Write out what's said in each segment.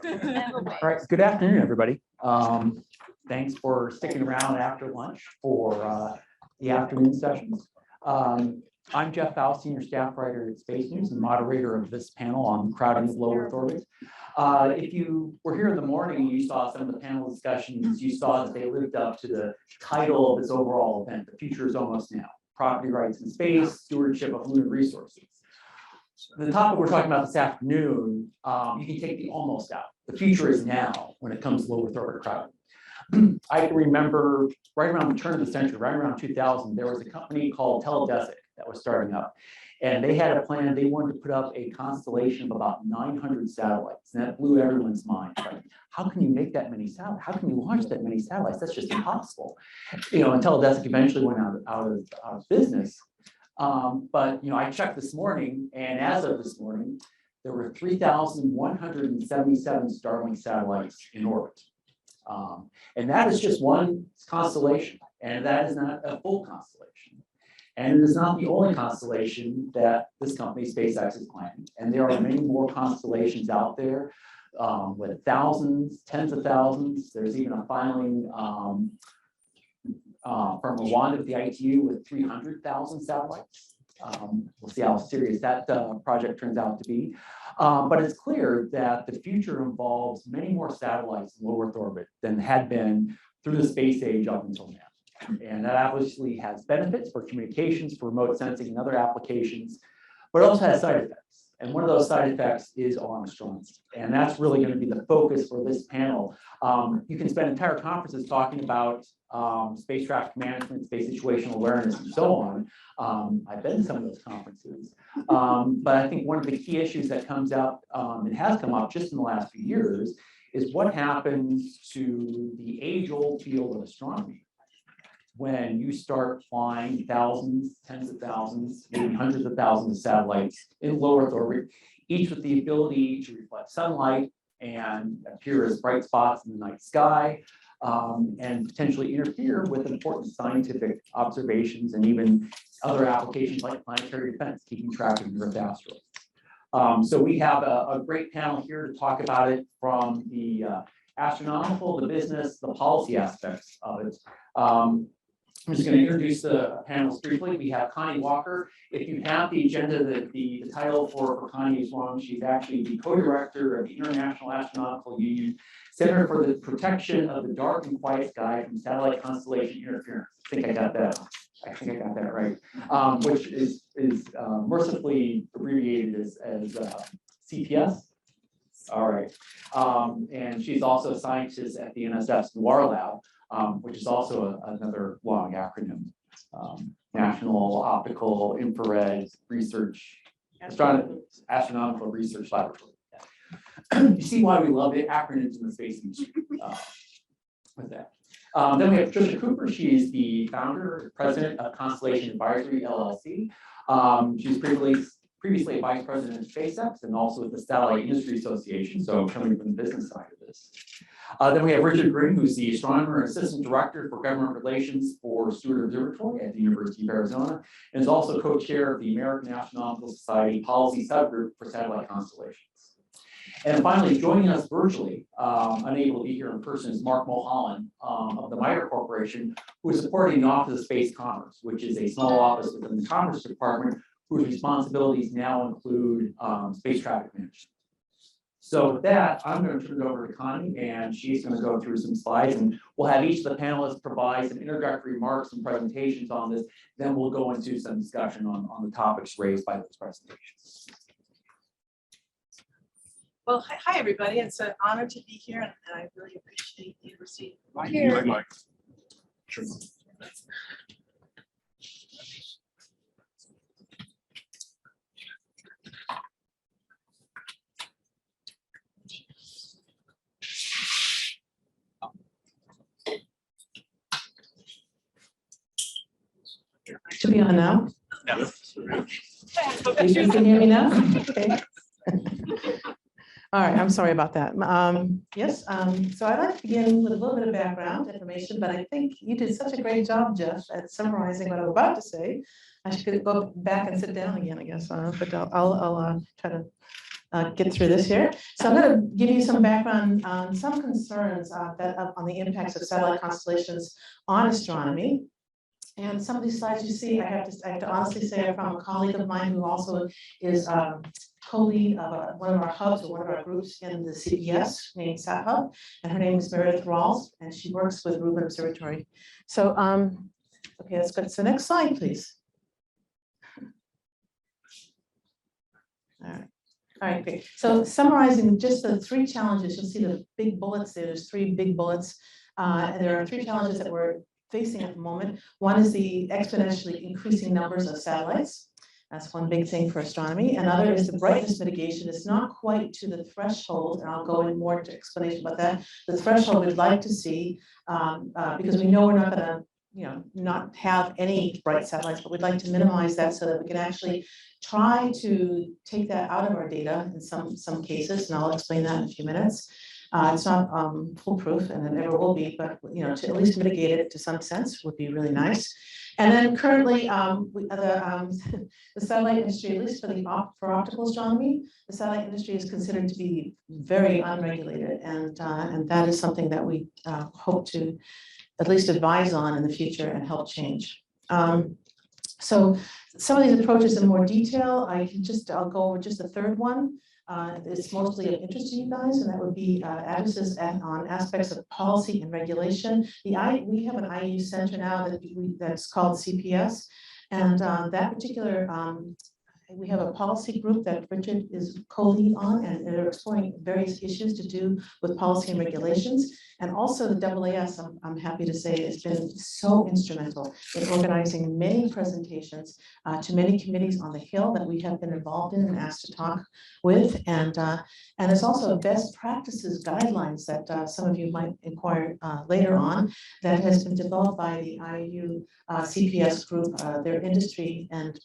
All right, good afternoon, everybody. Thanks for sticking around after lunch for the afternoon sessions. I'm Jeff Faust, Senior Staff Writer at Space News and moderator of this panel on crowding of low Earth orbit. If you were here in the morning and you saw some of the panel discussions, you saw that they lived up to the title of this overall event, The Future is Almost Now, Property Rights in Space, Stewardship of Lunar Resources. The topic we're talking about this afternoon, you can take the almost out. The future is now when it comes to low Earth orbit crowding. I can remember right around the turn of the century, right around 2000, there was a company called Teledesic that was starting up. And they had a plan, they wanted to put up a constellation of about 900 satellites. And that blew everyone's mind. Like, how can you make that many satellites? How can you launch that many satellites? That's just impossible. You know, and Teledesic eventually went out of business. But you know, I checked this morning, and as of this morning, there were 3,177 Starlink satellites in orbit. And that is just one constellation, and that is not a full constellation. And it is not the only constellation that this company, SpaceX, is planning. And there are many more constellations out there with thousands, tens of thousands. There's even a filing from Rwanda at the ITU with 300,000 satellites. We'll see how serious that project turns out to be. But it's clear that the future involves many more satellites in low Earth orbit than had been through the space age up until now. And that obviously has benefits for communications, for remote sensing and other applications, but it also has side effects. And one of those side effects is on astronomy. And that's really going to be the focus for this panel. You can spend entire conferences talking about space traffic management, space situational awareness, and so on. I've been to some of those conferences. But I think one of the key issues that comes up and has come up just in the last few years is what happens to the age-old field of astronomy when you start flying thousands, tens of thousands, maybe hundreds of thousands of satellites in low Earth orbit, each with the ability to reflect sunlight and appear as bright spots in the night sky, and potentially interfere with important scientific observations and even other applications like planetary defense, keeping track of Earth asteroids. So we have a great panel here to talk about it from the astronomical, the business, the policy aspects of it. I'm just going to introduce the panelists briefly. We have Connie Walker. If you have the agenda, the title for Connie is wrong. She's actually the co-director of the International Astronomical Union Center for the Protection of the Dark and Quiet Sky from Satellite Constellation Interference. I think I got that. I think I got that right. Which is mercifully abbreviated as CPS. All right. And she's also a scientist at the NSF's Noir Lab, which is also another long acronym. National Optical Infrared Research, Astronomical Research Laboratory. You see why we love it, acronyms in the space industry with that. Then we have Tricia Cooper. She is the founder, president of Constellation Advisory, LLC. She's previously vice president of SpaceX and also with the Satellite Industry Association, so coming from the business side of this. Then we have Richard Green, who's the astronomer and assistant director for government relations for Stewart Observatory at the University of Arizona, and is also co-chair of the American Astronomical Society Policy Subgroup for Satellite Constellations. And finally, joining us virtually, unable to be here in person, is Mark Mulholland of the MITRE Corporation, who is supporting the Office of Space Commerce, which is a small office within the Commerce Department, whose responsibilities now include space traffic management. So with that, I'm going to turn it over to Connie, and she's going to go through some slides, and we'll have each of the panelists provide some introductory remarks and presentations on this. Then we'll go into some discussion on the topics raised by those presentations. Well, hi everybody. It's an honor to be here, and I really appreciate the University. Sure. To be on now? Yeah. You can hear me now? Okay. All right, I'm sorry about that. Yes, so I'd like to begin with a little bit of background information, but I think you did such a great job, Jeff, at summarizing what I'm about to say. I should go back and sit down again, I guess, but I'll try to get through this here. So I'm going to give you some background on some concerns on the impacts of satellite constellations on astronomy. And some of these slides you see, I have to honestly say, are from a colleague of mine who also is co-lead of one of our hubs or one of our groups in the CPS named Sat Hub, and her name is Meredith Rawls, and she works with Rubin Observatory. So, okay, let's go to the next slide, please. All right, great. So summarizing just the three challenges, you'll see the big bullets there. There's three big bullets. And there are three challenges that we're facing at the moment. One is the exponentially increasing numbers of satellites. That's one big thing for astronomy. Another is the brightness mitigation. It's not quite to the threshold, and I'll go in more into explanation about that. The threshold we'd like to see, because we know we're not going to, not have any bright satellites, but we'd like to minimize that so that we can actually try to take that out of our data in some cases, and I'll explain that in a few minutes. It's not foolproof, and it never will be, but to at least mitigate it to some sense would be really nice. And then currently, the satellite industry, at least for optical astronomy, the satellite industry is considered to be very unregulated, and that is something that we hope to at least advise on in the future and help change. So some of these approaches in more detail, I'll go over just the third one. It's mostly of interest to you guys, and that would be addresses on aspects of policy and regulation. We have an IU center now that's called CPS, and that particular we have a policy group that Richard is co-lead on, and they're exploring various issues to do with policy and regulations. And also the AAS, I'm happy to say, has been so instrumental in organizing many presentations to many committees on the Hill that we have been involved in and asked to talk with. And there's also best practices guidelines that some of you might inquire later on that has been developed by the IU CPS group, their industry and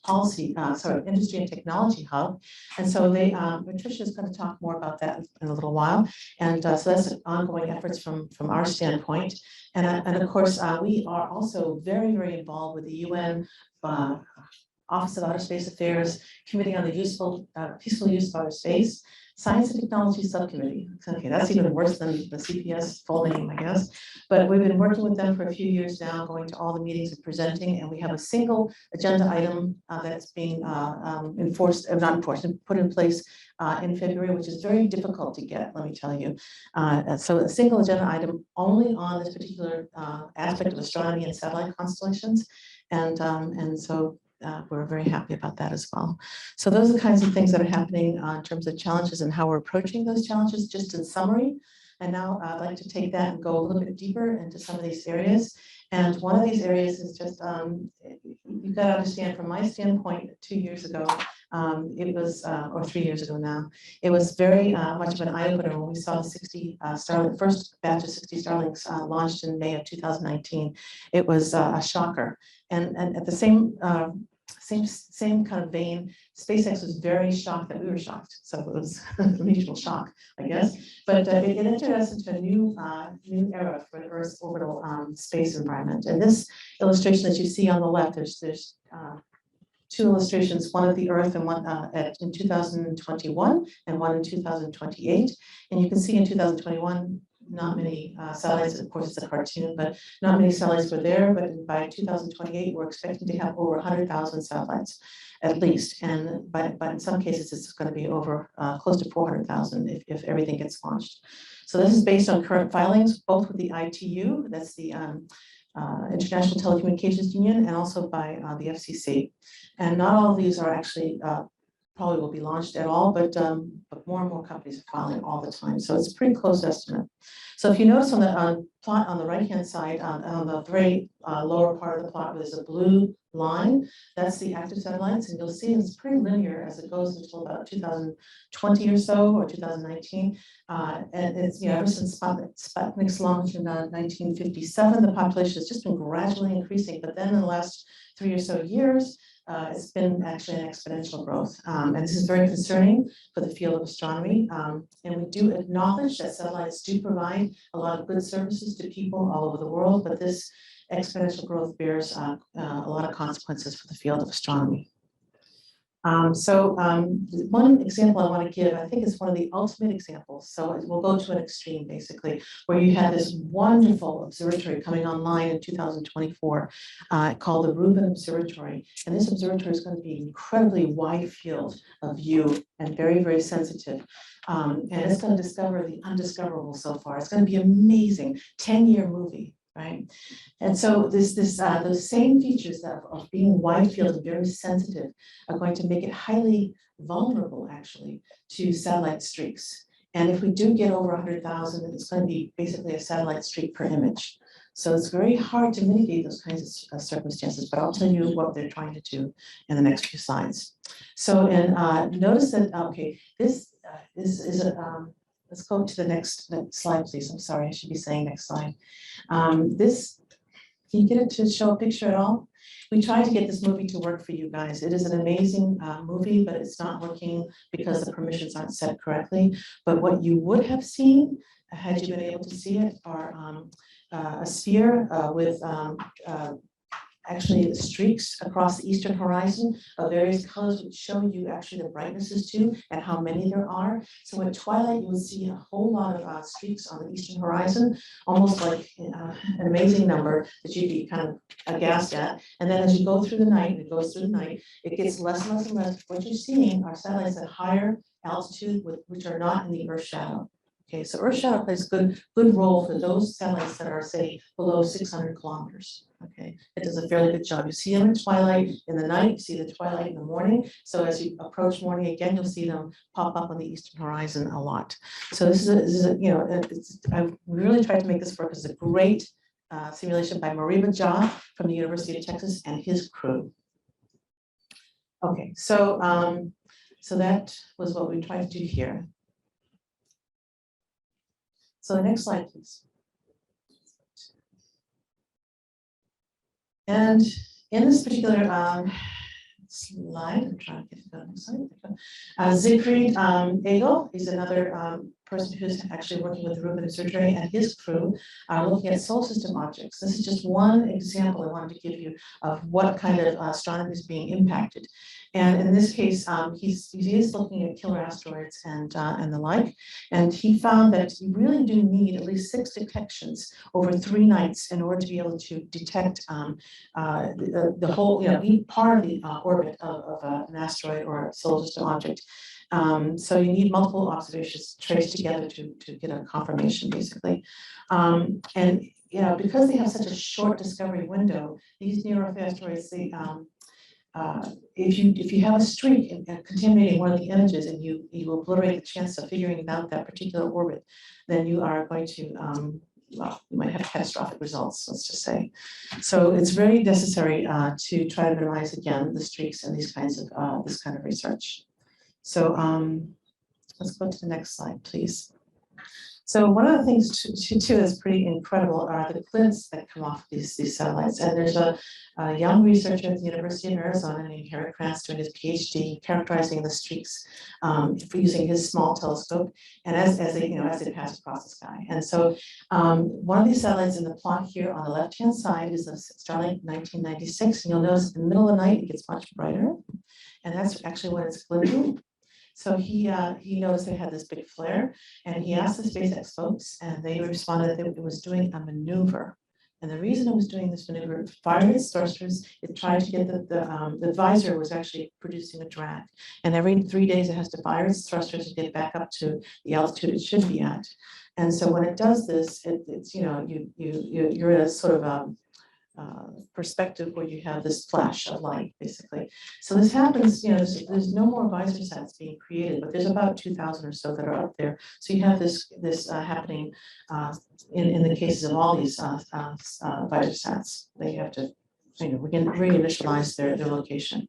industry and technology hub. And so Patricia is going to talk more about that in a little while. And so that's ongoing efforts from our standpoint. And of course, we are also very, very involved with the UN Office of Outer Space Affairs Committee on the Peaceful Use of Outer Space, Science and Technology Subcommittee. Okay, that's even worse than the CPS full name, I guess. But we've been working with them for a few years now, going to all the meetings and presenting, and we have a single agenda item that's being put in place in February, which is very difficult to get, let me tell you. So a single agenda item only on this particular aspect of astronomy and satellite constellations. And so we're very happy about that as well. So those are the kinds of things that are happening in terms of challenges and how we're approaching those challenges, just in summary. And now I'd like to take that and go a little bit deeper into some of these areas. And one of these areas is just, you've got to understand from my standpoint, 2 years ago, it was, or 3 years ago now, it was very much of an eye-opener when we saw the 60 Starlink, first batch of 60 Starlinks launched in May of 2019. It was a shocker. And at the same kind of vein, SpaceX was very shocked that we were shocked. So it was a mutual shock, I guess. But it entered us into a new era for the Earth's orbital space environment. And this illustration that you see on the left, there's two illustrations, one of the Earth and one in 2021 and one in 2028. And you can see in 2021, not many satellites, of course it's a cartoon, but not many satellites were there, but by 2028, we're expecting to have over 100,000 satellites at least. And but in some cases, it's going to be over close to 400,000 if everything gets launched. So this is based on current filings, both with the ITU, that's the International Telecommunications Union, and also by the FCC. And not all of these are actually probably will be launched at all, but more and more companies are filing all the time. So it's a pretty close estimate. So if you notice on the plot on the right-hand side, on the very lower part of the plot, there's a blue line. That's the active satellites, and you'll see it's pretty linear as it goes until about 2020 or so, or 2019. And it's, ever since Sputnik's launch in 1957, the population has just been gradually increasing. But then in the last 3 or so years, it's been actually an exponential growth. And this is very concerning for the field of astronomy. And we do acknowledge that satellites do provide a lot of good services to people all over the world, but this exponential growth bears a lot of consequences for the field of astronomy. One example I want to give, I think is one of the ultimate examples. So we'll go to an extreme basically, where you had this wonderful observatory coming online in 2024 called the Rubin Observatory. And this observatory is going to be incredibly wide field of view and very, very sensitive. And it's going to discover the undiscoverable so far. It's going to be amazing, 10-year movie. Right, and so those same features of being wide field and very sensitive are going to make it highly vulnerable, actually, to satellite streaks. And if we do get over 100,000, it's going to be basically a satellite streak per image. So it's very hard to mitigate those kinds of circumstances. But I'll tell you what they're trying to do in the next few slides. So, and notice that this is a let's go to the next slide, please. I'm sorry, I should be saying next slide. Can you get it to show a picture at all? We tried to get this movie to work for you guys. It is an amazing movie, but it's not working because the permissions aren't set correctly. But what you would have seen, had you been able to see it, are a sphere with actually the streaks across the eastern horizon of various colors, which show you actually the brightnesses too and how many there are. So at twilight, you will see a whole lot of streaks on the eastern horizon, almost like an amazing number that you'd be kind of aghast at. And then as you go through the night, it goes through the night, it gets less and less and less. What you're seeing are satellites at higher altitude, which are not in the Earth shadow. Okay, so Earth shadow plays a good role for those satellites that are, say, below 600 kilometers. Okay, it does a fairly good job. You see them in twilight in the night, you see the twilight in the morning. So as you approach morning again, you'll see them pop up on the eastern horizon a lot. So this is a I really tried to make this work. It's a great simulation by Mariba Jha from the University of Texas and his crew. Okay, so so that was what we tried to do here. So the next slide, please. And in this particular slide, I'm trying to get to the next slide. Siegfried Egel is another person who's actually working with the Rubin Observatory, and his crew are looking at solar system objects. This is just one example I wanted to give you of what kind of astronomy is being impacted. And in this case, he is looking at killer asteroids and the like. And he found that you really do need at least 6 detections over 3 nights in order to be able to detect the whole, part of the orbit of an asteroid or a solar system object. So you need multiple observations traced together to get a confirmation, basically. And because they have such a short discovery window, these near-Earth asteroids, they if you have a streak in contaminating one of the images and you obliterate the chance of figuring out that particular orbit, then you are going to well, you might have catastrophic results, let's just say. So it's very necessary to try to minimize again the streaks and these kinds of this kind of research. So let's go to the next slide, please. So one of the things too that's pretty incredible are the glints that come off these satellites. And there's a young researcher at the University of Arizona named Harry Krantz doing his PhD characterizing the streaks using his small telescope, and as they pass across the sky. And so one of these satellites in the plot here on the left-hand side is a Starlink 1996, and you'll notice in the middle of the night it gets much brighter, and that's actually when it's glinting. So he noticed they had this big flare, and he asked the SpaceX folks, and they responded that it was doing a maneuver. And the reason it was doing this maneuver, it fired its thrusters, it tried to get the visor was actually producing a drag. And every 3 days it has to fire its thrusters to get back up to the altitude it should be at. And so when it does this, it's you're in a sort of perspective where you have this flash of light, basically. So this happens, there's no more visor sets being created, but there's about 2,000 or so that are up there. So you have this happening in the cases of all these visor sets. They have to, reinitialize their location.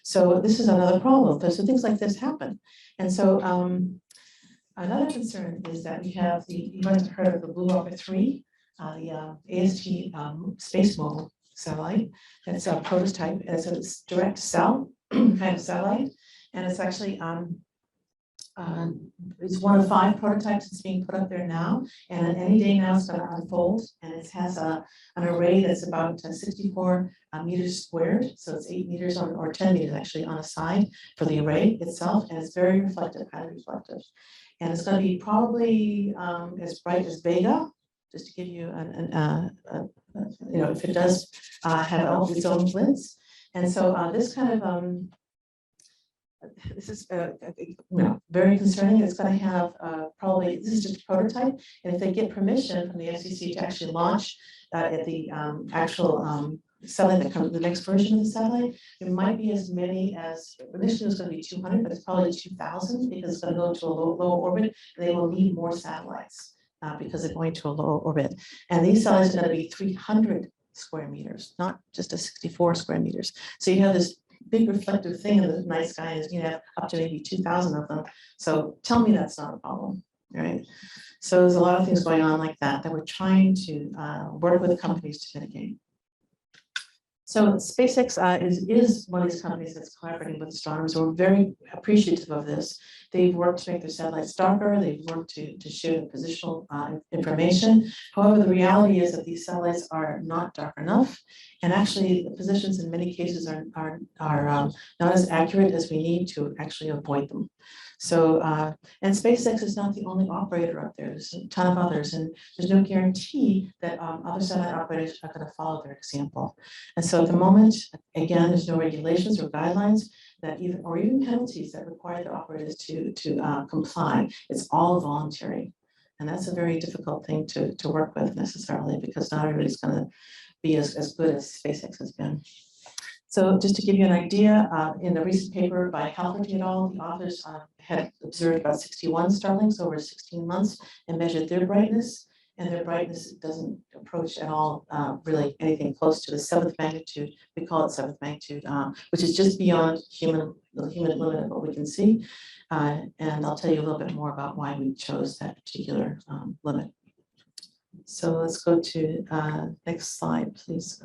So this is another problem. So things like this happen. And so another concern is that we have you might have heard of the Blue Orca 3. The AST Space Mobile satellite. That's a prototype, and it's a direct cell kind of satellite, and it's actually It's one of 5 prototypes that's being put up there now, and any day now it's going to unfold, and it has an array that's about 64 meters squared, so it's 8 meters or 10 meters actually on a side for the array itself, and it's very reflective, highly reflective. And it's going to be probably as bright as Vega, just to give you if it does have its own glints. And so this kind of this is very concerning. It's going to have probably, this is just a prototype, and if they get permission from the FCC to actually launch at the actual satellite that comes, the next version of the satellite, there might be as many as, initially it was going to be 200, but it's probably 2,000 because it's going to go to a low orbit, and they will need more satellites because they're going to a low orbit. And these satellites are going to be 300 square meters, not just a 64 square meters. So you have this big reflective thing in the night sky, is you have up to maybe 2,000 of them. So tell me that's not a problem, right? So there's a lot of things going on like that we're trying to work with companies to mitigate. So SpaceX is one of these companies that's collaborating with astronomers. We're very appreciative of this. They've worked to make their satellites darker. They've worked to share positional information. However, the reality is that these satellites are not dark enough. And actually, the positions in many cases are not as accurate as we need to actually avoid them. So, and SpaceX is not the only operator up there. There's a ton of others, and there's no guarantee that other satellite operators are going to follow their example. And so at the moment, again, there's no regulations or guidelines that even penalties that require the operators to comply. It's all voluntary. And that's a very difficult thing to work with necessarily, because not everybody's going to be as good as SpaceX has been. So just to give you an idea, in the recent paper by Halferty et al., the authors had observed about 61 Starlinks over 16 months and measured their brightness, and their brightness doesn't approach at all really anything close to the 7th magnitude. We call it 7th magnitude, which is just beyond the human limit of what we can see. And I'll tell you a little bit more about why we chose that particular limit. So let's go to next slide, please.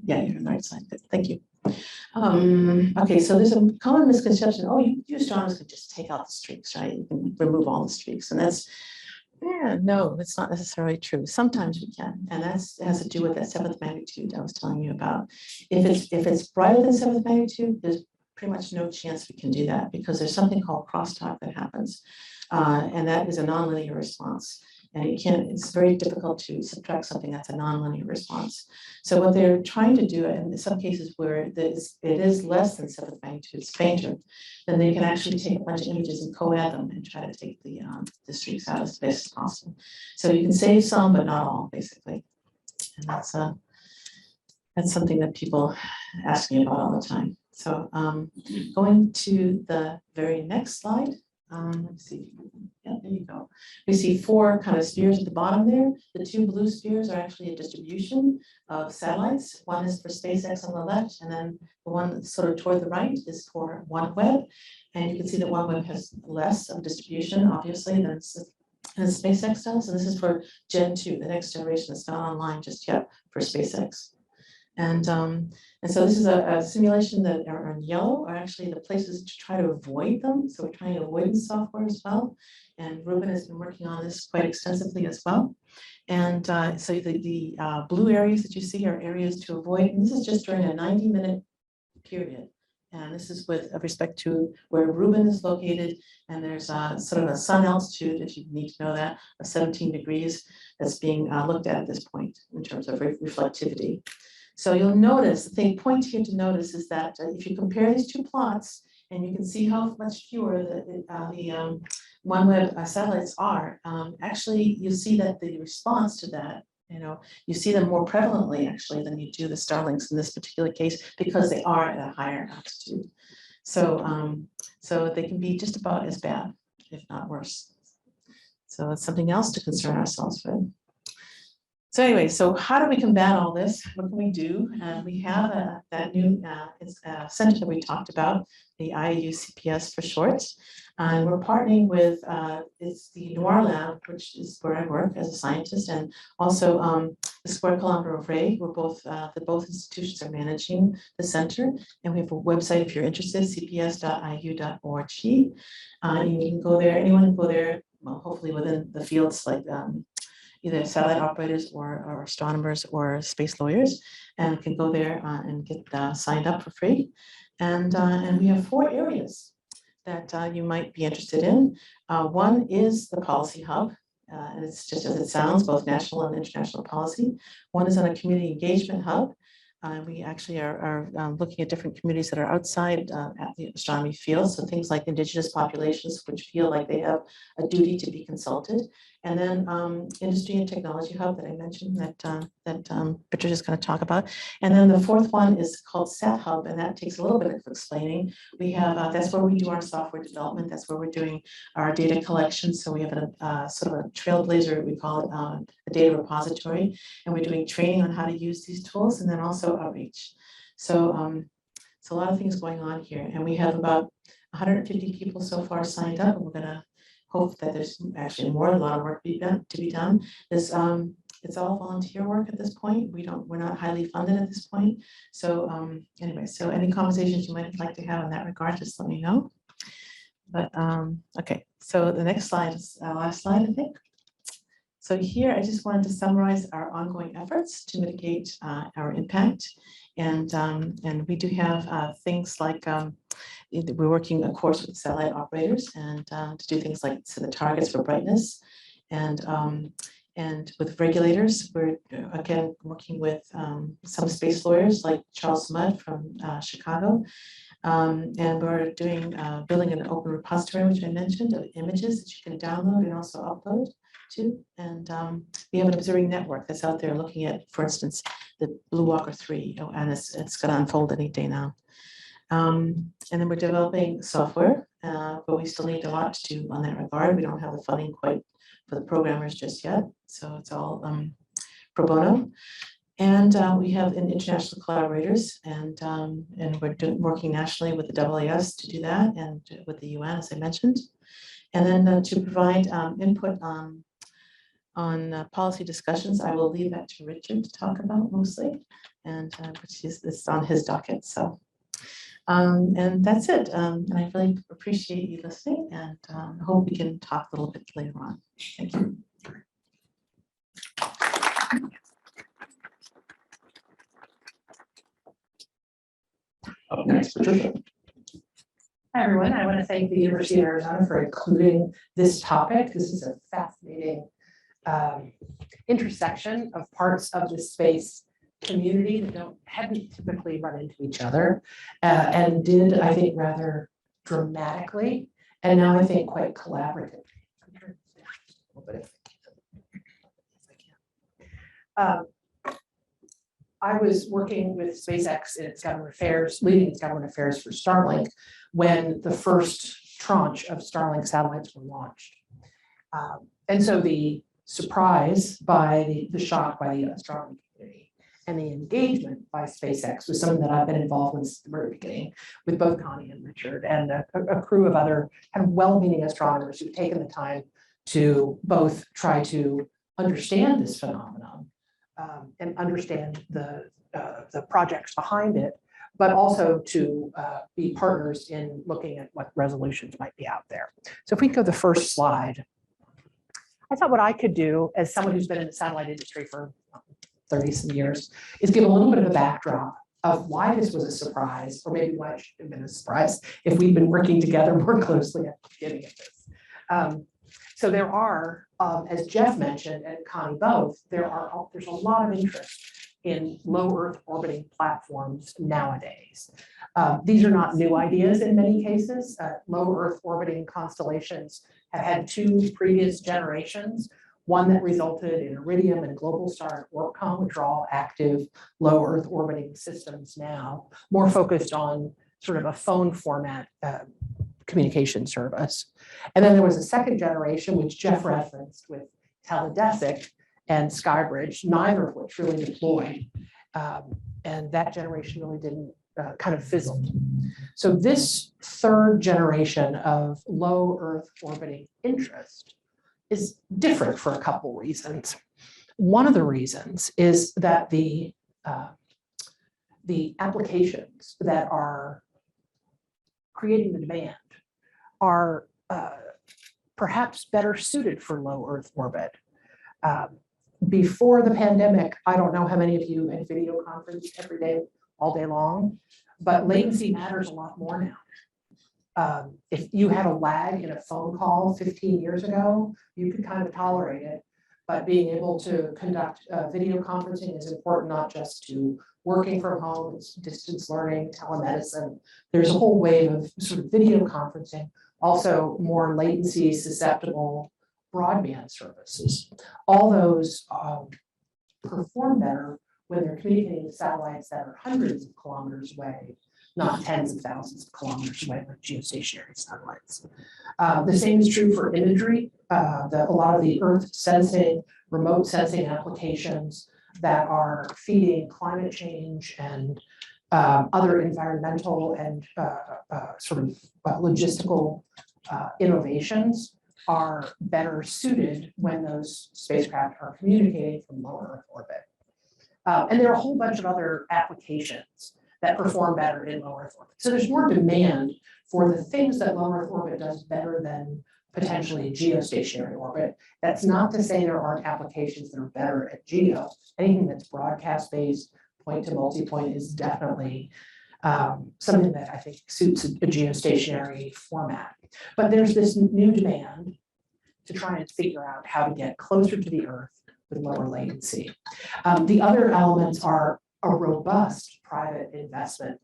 Yeah, you're on the right side. Thank you. Okay, so there's a common misconception. Oh, you astronomers can just take out the streaks, right? You can remove all the streaks, and that's no, it's not necessarily true. Sometimes we can, and that has to do with that 7th magnitude I was telling you about. If it's brighter than 7th magnitude, there's pretty much no chance we can do that, because there's something called crosstalk that happens, and that is a nonlinear response. And it's very difficult to subtract something that's a nonlinear response. So what they're trying to do, and in some cases where it is less than 7th magnitude, it's fainter, then they can actually take a bunch of images and co-add them and try to take the streaks out as best as possible. So you can save some, but not all, basically. And that's something that people ask me about all the time. So going to the very next slide. Let's see. Yeah, there you go. We see 4 kind of spheres at the bottom there. The 2 blue spheres are actually a distribution of satellites. One is for SpaceX on the left, and then the one that's sort of toward the right is for OneWeb. And you can see that OneWeb has less of distribution, obviously, than SpaceX does. And this is for Gen 2, the next generation that's not online just yet for SpaceX. And so this is a simulation that are in yellow are actually the places to try to avoid them. So we're trying avoidance software as well. And Ruben has been working on this quite extensively as well. And so the blue areas that you see are areas to avoid. And this is just during a 90-minute period. And this is with respect to where Ruben is located. And there's sort of a sun altitude, if you need to know that, of 17 degrees that's being looked at this point in terms of reflectivity. So you'll notice, the point here to notice is that if you compare these 2 plots, and you can see how much fewer the OneWeb satellites are, actually you see that the response to that, you see them more prevalently actually than you do the Starlinks in this particular case, because they are at a higher altitude. So, so they can be just about as bad, if not worse. So it's something else to concern ourselves with. So anyway, so how do we combat all this? What can we do? We have that new center that we talked about, the IAU CPS for short. And we're partnering with, it's the Noir Lab, which is where I work as a scientist, and also the Square Kilometer Array, where both institutions are managing the center. And we have a website if you're interested, cps.iu.org. You can go there, anyone can go there, well, hopefully within the fields like either satellite operators or astronomers or space lawyers, and can go there and get signed up for free. And we have 4 areas that you might be interested in. One is the policy hub, and it's just as it sounds, both national and international policy. One is on a community engagement hub. We actually are looking at different communities that are outside at the astronomy field. So things like indigenous populations, which feel like they have a duty to be consulted. And then industry and technology hub that I mentioned that Patricia's going to talk about. And then the 4th one is called Sat Hub, and that takes a little bit of explaining. We have, that's where we do our software development. That's where we're doing our data collection. So we have a sort of a trailblazer, we call it a data repository. And we're doing training on how to use these tools, and then also outreach. So it's a lot of things going on here. And we have about 150 people so far signed up, and we're going to hope that there's actually more, a lot of work to be done. This it's all volunteer work at this point. We're not highly funded at this point. So anyway, so any conversations you might like to have in that regard, just let me know. But okay, so the next slide is our last slide, I think. So here I just wanted to summarize our ongoing efforts to mitigate our impact. And we do have things like we're working, of course, with satellite operators and to do things like set the targets for brightness. And with regulators, we're again working with some space lawyers like Charles Mudd from Chicago. And we're doing building an open repository, which I mentioned, of images that you can download and also upload to. And we have an observing network that's out there looking at, for instance, the Blue Walker 3, and it's going to unfold any day now. And then we're developing software, but we still need a lot to do on that regard. We don't have the funding quite for the programmers just yet, so it's all pro bono. And we have international collaborators, and we're working nationally with the AAS to do that, and with the UN, as I mentioned. And then to provide input on policy discussions, I will leave that to Richard to talk about mostly, and which is on his docket. So, and that's it. And I really appreciate you listening, and I hope we can talk a little bit later on. Thank you. Up next, Patricia. Hi, everyone. I want to thank the University of Arizona for including this topic. This is a fascinating intersection of parts of the space community that hadn't typically run into each other and did, I think, rather dramatically, and now I think quite collaboratively. I was working with SpaceX in its government affairs, leading its government affairs for Starlink when the first tranche of Starlink satellites were launched. And so the surprise by the shock by the astronomy community and the engagement by SpaceX was something that I've been involved with since the very beginning with both Connie and Richard and a crew of other kind of well-meaning astronomers who've taken the time to both try to understand this phenomenon and understand the projects behind it, but also to be partners in looking at what resolutions might be out there. So if we go to the first slide, I thought what I could do as someone who's been in the satellite industry for 30 some years is give a little bit of a backdrop of why this was a surprise, or maybe why it should have been a surprise if we'd been working together more closely at the beginning of this. So there are, as Jeff mentioned, and Connie both, there's a lot of interest in low Earth orbiting platforms nowadays. These are not new ideas in many cases. Low Earth orbiting constellations have had 2 previous generations, one that resulted in Iridium and Globalstar and Orbcomm, which are all active low Earth orbiting systems now, more focused on sort of a phone format communication service. And then there was a second generation, which Jeff referenced with teledesic, and Skybridge, neither of which really deployed. And that generation really didn't kind of fizzled. So this third generation of low Earth orbiting interest is different for a couple reasons. One of the reasons is that the applications that are creating the demand are perhaps better suited for low Earth orbit. Before the pandemic, I don't know how many of you had video conference every day, all day long, but latency matters a lot more now. If you had a lag in a phone call 15 years ago, you could kind of tolerate it. But being able to conduct video conferencing is important, not just to working from home, it's distance learning, telemedicine. There's a whole wave of sort of video conferencing, also more latency susceptible broadband services. All those perform better when they're communicating with satellites that are hundreds of kilometers away, not tens of thousands of kilometers away like geostationary satellites. The same is true for imagery. A lot of the Earth sensing, remote sensing applications that are feeding climate change and other environmental and sort of logistical innovations are better suited when those spacecraft are communicating from low Earth orbit. And there are a whole bunch of other applications that perform better in low Earth orbit. So there's more demand for the things that low Earth orbit does better than potentially geostationary orbit. That's not to say there aren't applications that are better at geo. Anything that's broadcast based, point to multipoint is definitely something that I think suits a geostationary format. But there's this new demand to try and figure out how to get closer to the Earth with lower latency. The other elements are a robust private investment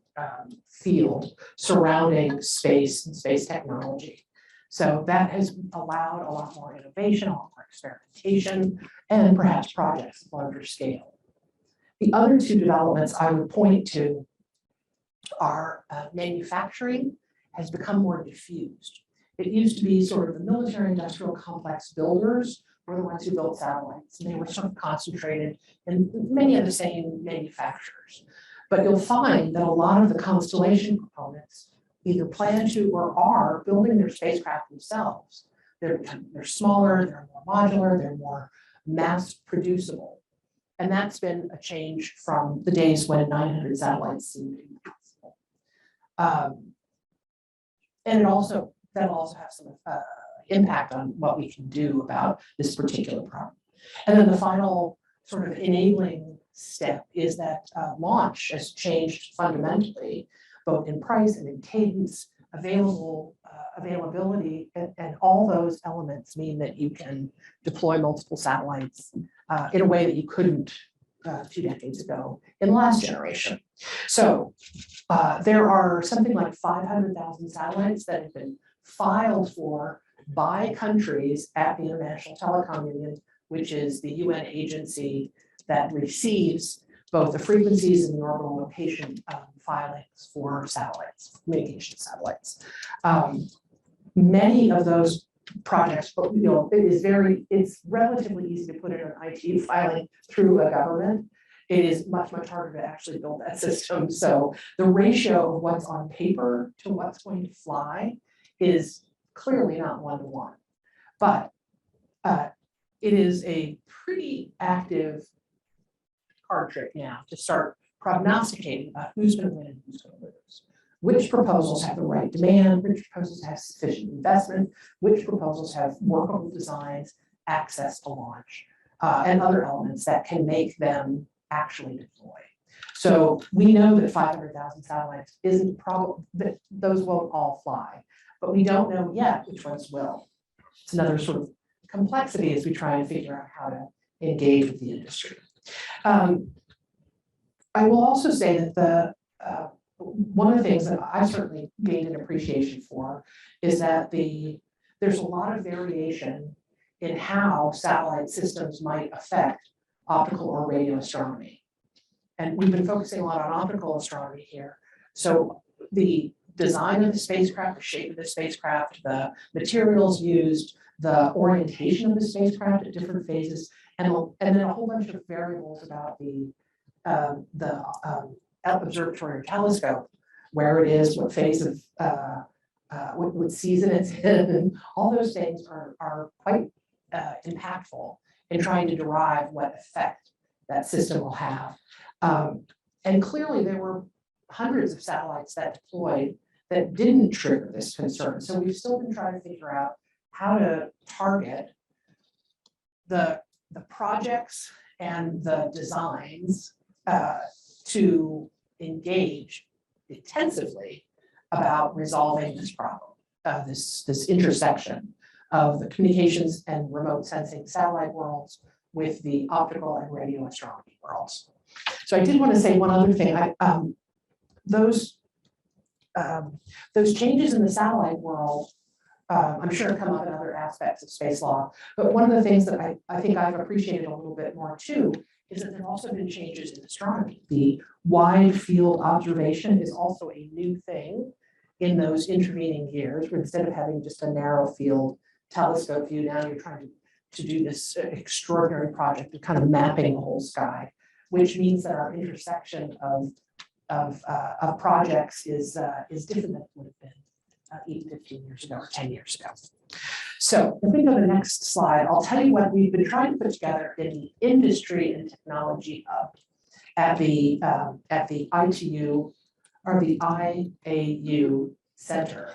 field surrounding space and space technology. So that has allowed a lot more innovation, a lot more experimentation, and perhaps projects of larger scale. The other two developments I would point to are manufacturing has become more diffused. It used to be sort of the military industrial complex builders were the ones who built satellites, and they were sort of concentrated in many of the same manufacturers. But you'll find that a lot of the constellation components either plan to or are building their spacecraft themselves. They're smaller, they're more modular, they're more mass producible. And that's been a change from the days when 900 satellites seemed impossible. And that'll also have some impact on what we can do about this particular problem. And then the final sort of enabling step is that launch has changed fundamentally, both in price and in cadence, availability, and all those elements mean that you can deploy multiple satellites in a way that you couldn't 2 decades ago in the last generation. So there are something like 500,000 satellites that have been filed for by countries at the International Telecom Union, which is the UN agency that receives both the frequencies and the orbital location filings for satellites, communication satellites. Many of those projects, but it's relatively easy to put in an IT filing through a government. It is much, much harder to actually build that system. So the ratio of what's on paper to what's going to fly is clearly not 1-to-1. But it is a pretty active card trick now to start prognosticating about who's going to win and who's going to lose. Which proposals have the right demand, which proposals have sufficient investment, which proposals have workable designs, access to launch, and other elements that can make them actually deploy. So we know that 500,000 satellites isn't probably, that those won't all fly, but we don't know yet which ones will. It's another sort of complexity as we try and figure out how to engage with the industry. I will also say that one of the things that I certainly gained an appreciation for is that there's a lot of variation in how satellite systems might affect optical or radio astronomy. And we've been focusing a lot on optical astronomy here. So the design of the spacecraft, the shape of the spacecraft, the materials used, the orientation of the spacecraft at different phases and then a whole bunch of variables about the observatory or telescope, where it is, what phase of what season it's in, and all those things are quite impactful in trying to derive what effect that system will have. And clearly there were hundreds of satellites that deployed that didn't trigger this concern. So we've still been trying to figure out how to target the projects and the designs to engage intensively about resolving this problem, this intersection of the communications and remote sensing satellite worlds with the optical and radio astronomy worlds. So I did want to say one other thing. Those changes in the satellite world, I'm sure come up in other aspects of space law, but one of the things that I think I've appreciated a little bit more too is that there have also been changes in astronomy. The wide field observation is also a new thing in those intervening years, where instead of having just a narrow field telescope view, now you're trying to do this extraordinary project of kind of mapping the whole sky, which means that our intersection of projects is different than it would have been even 15 years ago or 10 years ago. So if we go to the next slide, I'll tell you what we've been trying to put together in the Industry and Technology Hub at the ITU or the IAU Center.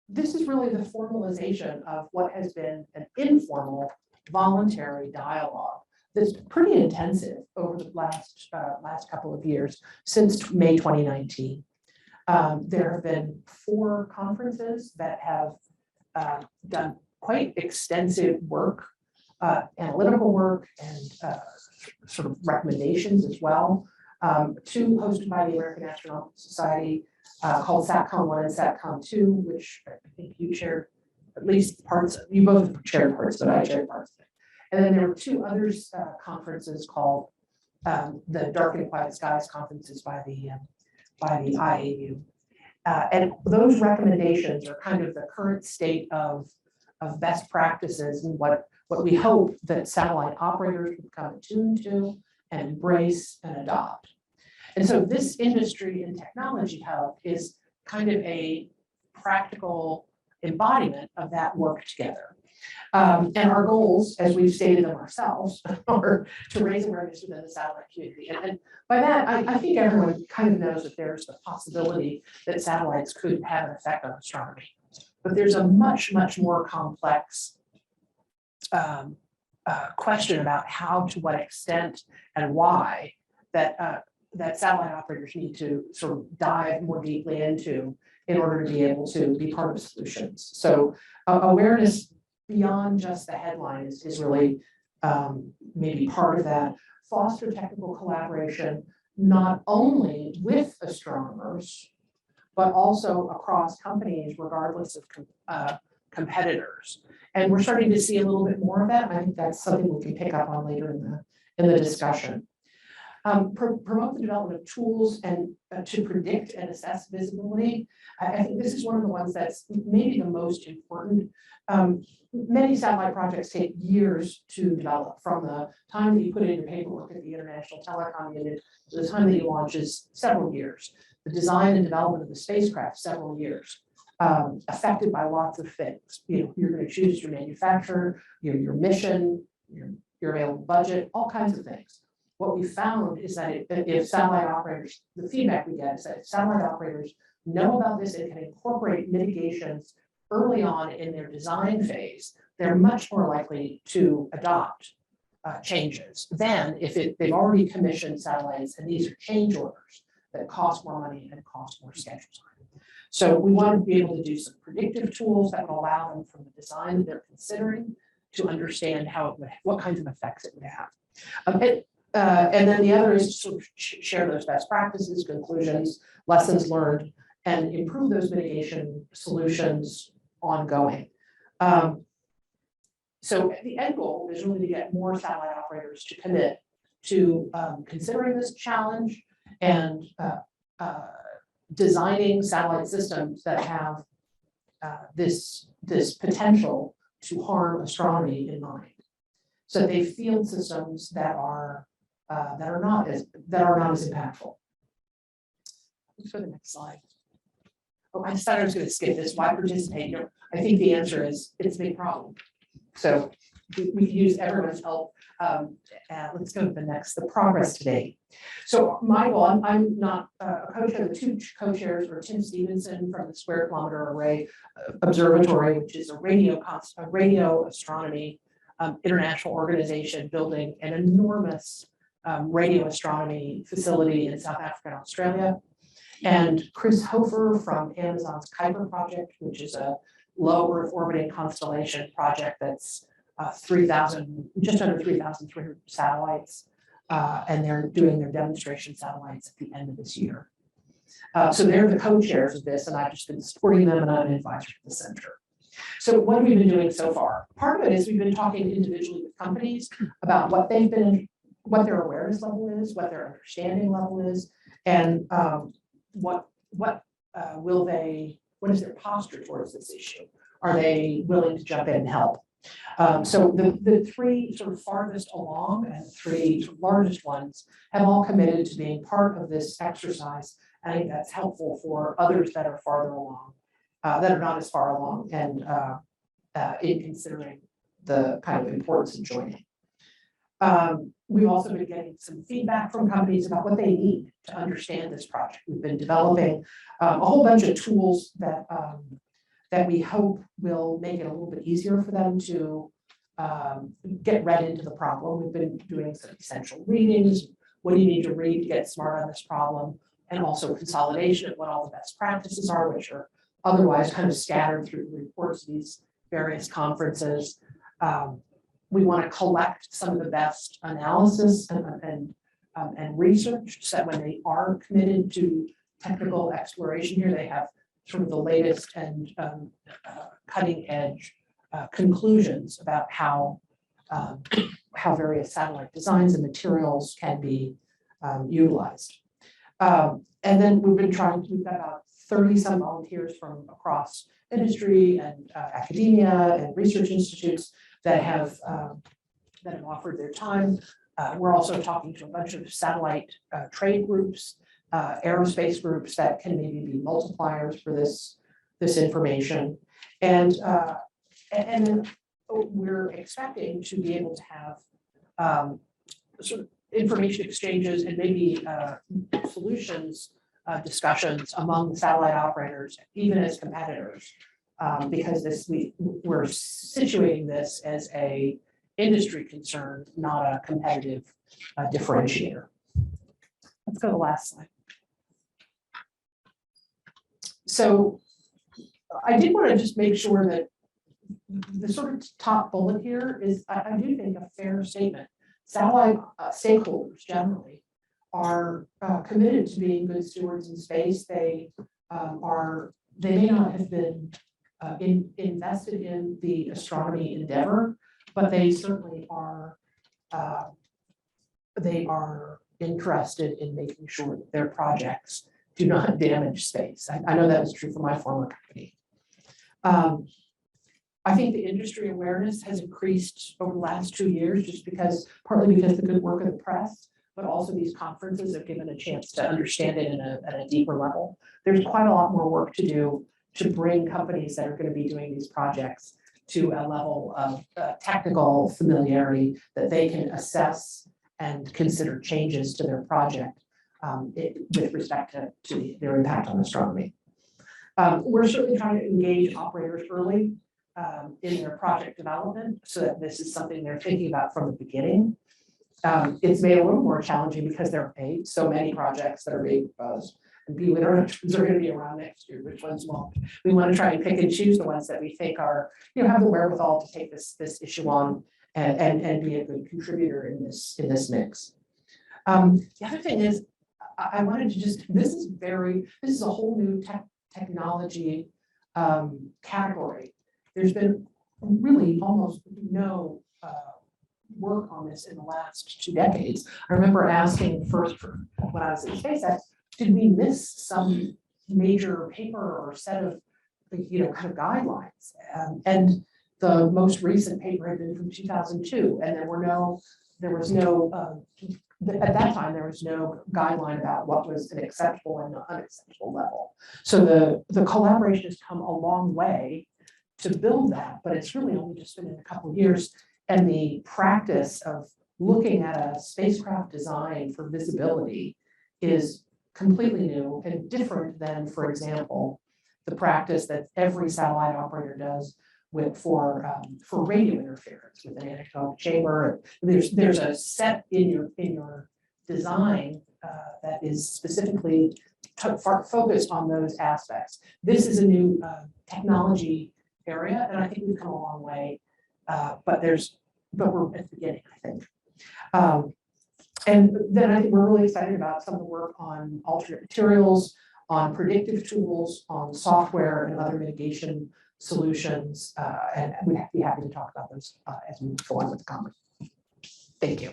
This is really the formalization of what has been an informal, voluntary dialogue that's pretty intensive over the last couple of years, since May 2019. There have been 4 conferences that have done quite extensive work, analytical work, and sort of recommendations as well. 2 hosted by the American Astronomical Society, called SATCOM 1 and SATCOM 2, which I think you shared at least parts, you both shared parts, but I shared parts of it. And then there were 2 others conferences called the Dark and Quiet Skies conferences by the IAU. And those recommendations are kind of the current state of best practices and what we hope that satellite operators will become attuned to and embrace and adopt. And so this Industry and Technology Hub is kind of a practical embodiment of that work together. And our goals, as we've stated them ourselves, are to raise awareness within the satellite community. And by that, I think everyone kind of knows that there's the possibility that satellites could have an effect on astronomy. But there's a much, much more complex question about how, to what extent, and why that satellite operators need to sort of dive more deeply into in order to be able to be part of solutions. So awareness beyond just the headline is really maybe part of that. Foster technical collaboration, not only with astronomers, but also across companies, regardless of competitors. And we're starting to see a little bit more of that. And I think that's something we can pick up on later in the discussion. Promote the development of tools and to predict and assess visibility. I think this is one of the ones that's maybe the most important. Many satellite projects take years to develop, from the time that you put in your paperwork at the International Telecom Union to the time that you launch is several years. The design and development of the spacecraft, several years, affected by lots of things. You're going to choose your manufacturer, your mission, your available budget, all kinds of things. What we found is that if satellite operators, the feedback we get is that if satellite operators know about this and can incorporate mitigations early on in their design phase, they're much more likely to adopt changes than if they've already commissioned satellites and these are change orders that cost more money and cost more schedule time. So we want to be able to do some predictive tools that would allow them, from the design that they're considering, to understand what kinds of effects it would have. And then the other is to sort of share those best practices, conclusions, lessons learned, and improve those mitigation solutions ongoing. So the end goal is really to get more satellite operators to commit to considering this challenge and designing satellite systems that have this potential to harm astronomy in mind. So they field systems that are not as impactful. Let's go to the next slide. Oh, I decided I was going to skip this. Why participate? No, I think the answer is it's a big problem. So we can use everyone's help. Let's go to the next, the progress today. So my goal, I'm not a co-chair. The two co-chairs are Tim Stevenson from the Square Kilometer Array Observatory, which is a radio astronomy international organization building an enormous radio astronomy facility in South Africa and Australia. And Chris Hofer from Amazon's Kuiper project, which is a low Earth orbiting constellation project that's just under 3,300 satellites. And they're doing their demonstration satellites at the end of this year. So they're the co-chairs of this, and I've just been supporting them, and I'm an advisor to the center. So what have we been doing so far? Part of it is we've been talking individually with companies about what their awareness level is, what their understanding level is, and what is their posture towards this issue? Are they willing to jump in and help? So the three sort of farthest along and the three sort of largest ones have all committed to being part of this exercise. I think that's helpful for others that are farther along, that are not as far along, and in considering the kind of importance of joining. We've also been getting some feedback from companies about what they need to understand this project. We've been developing a whole bunch of tools that we hope will make it a little bit easier for them to get read into the problem. We've been doing some essential readings. What do you need to read to get smart on this problem? And also consolidation of what all the best practices are, which are otherwise kind of scattered through the reports of these various conferences. We want to collect some of the best analysis and research so that when they are committed to technical exploration here, they have sort of the latest and cutting edge conclusions about how various satellite designs and materials can be utilized. And then we've got about 30 some volunteers from across industry and academia and research institutes that have offered their time. We're also talking to a bunch of satellite trade groups, aerospace groups that can maybe be multipliers for this information. And then we're expecting to be able to have sort of information exchanges and maybe solutions discussions among satellite operators, even as competitors, because we're situating this as a industry concern, not a competitive differentiator. Let's go to the last slide. So I did want to just make sure that the sort of top bullet here is, I do think, a fair statement. Satellite stakeholders generally are committed to being good stewards in space. They may not have been invested in the astronomy endeavor, but they certainly are. They are interested in making sure that their projects do not damage space. I know that was true for my former company. I think the industry awareness has increased over the last 2 years, just partly because the good work of the press, but also these conferences have given a chance to understand it at a deeper level. There's quite a lot more work to do to bring companies that are going to be doing these projects to a level of technical familiarity that they can assess and consider changes to their project with respect to their impact on astronomy. We're certainly trying to engage operators early in their project development so that this is something they're thinking about from the beginning. It's made a little more challenging because there are so many projects that are being proposed. And we don't know which ones are going to be around next year, which ones won't. We want to try and pick and choose the ones that we think are, have the wherewithal to take this issue on and be a good contributor in this mix. The other thing is, I wanted to just, this is a whole new technology category. There's been really almost no work on this in the last 2 decades. I remember asking first when I was at SpaceX, did we miss some major paper or set of, kind of guidelines? And The most recent paper had been from 2002, and there was no, at that time, there was no guideline about what was an acceptable and unacceptable level. So the collaboration has come a long way to build that, but it's really only just been in a couple of years. And the practice of looking at a spacecraft design for visibility is completely new and different than, for example, the practice that every satellite operator does for radio interference with an anechoic chamber. There's a set in your design that is specifically focused on those aspects. This is a new technology area, and I think we've come a long way, but we're at the beginning, I think. And then I think we're really excited about some of the work on alternate materials, on predictive tools, on software and other mitigation solutions, and we'd be happy to talk about those as we go on with the conference. Thank you.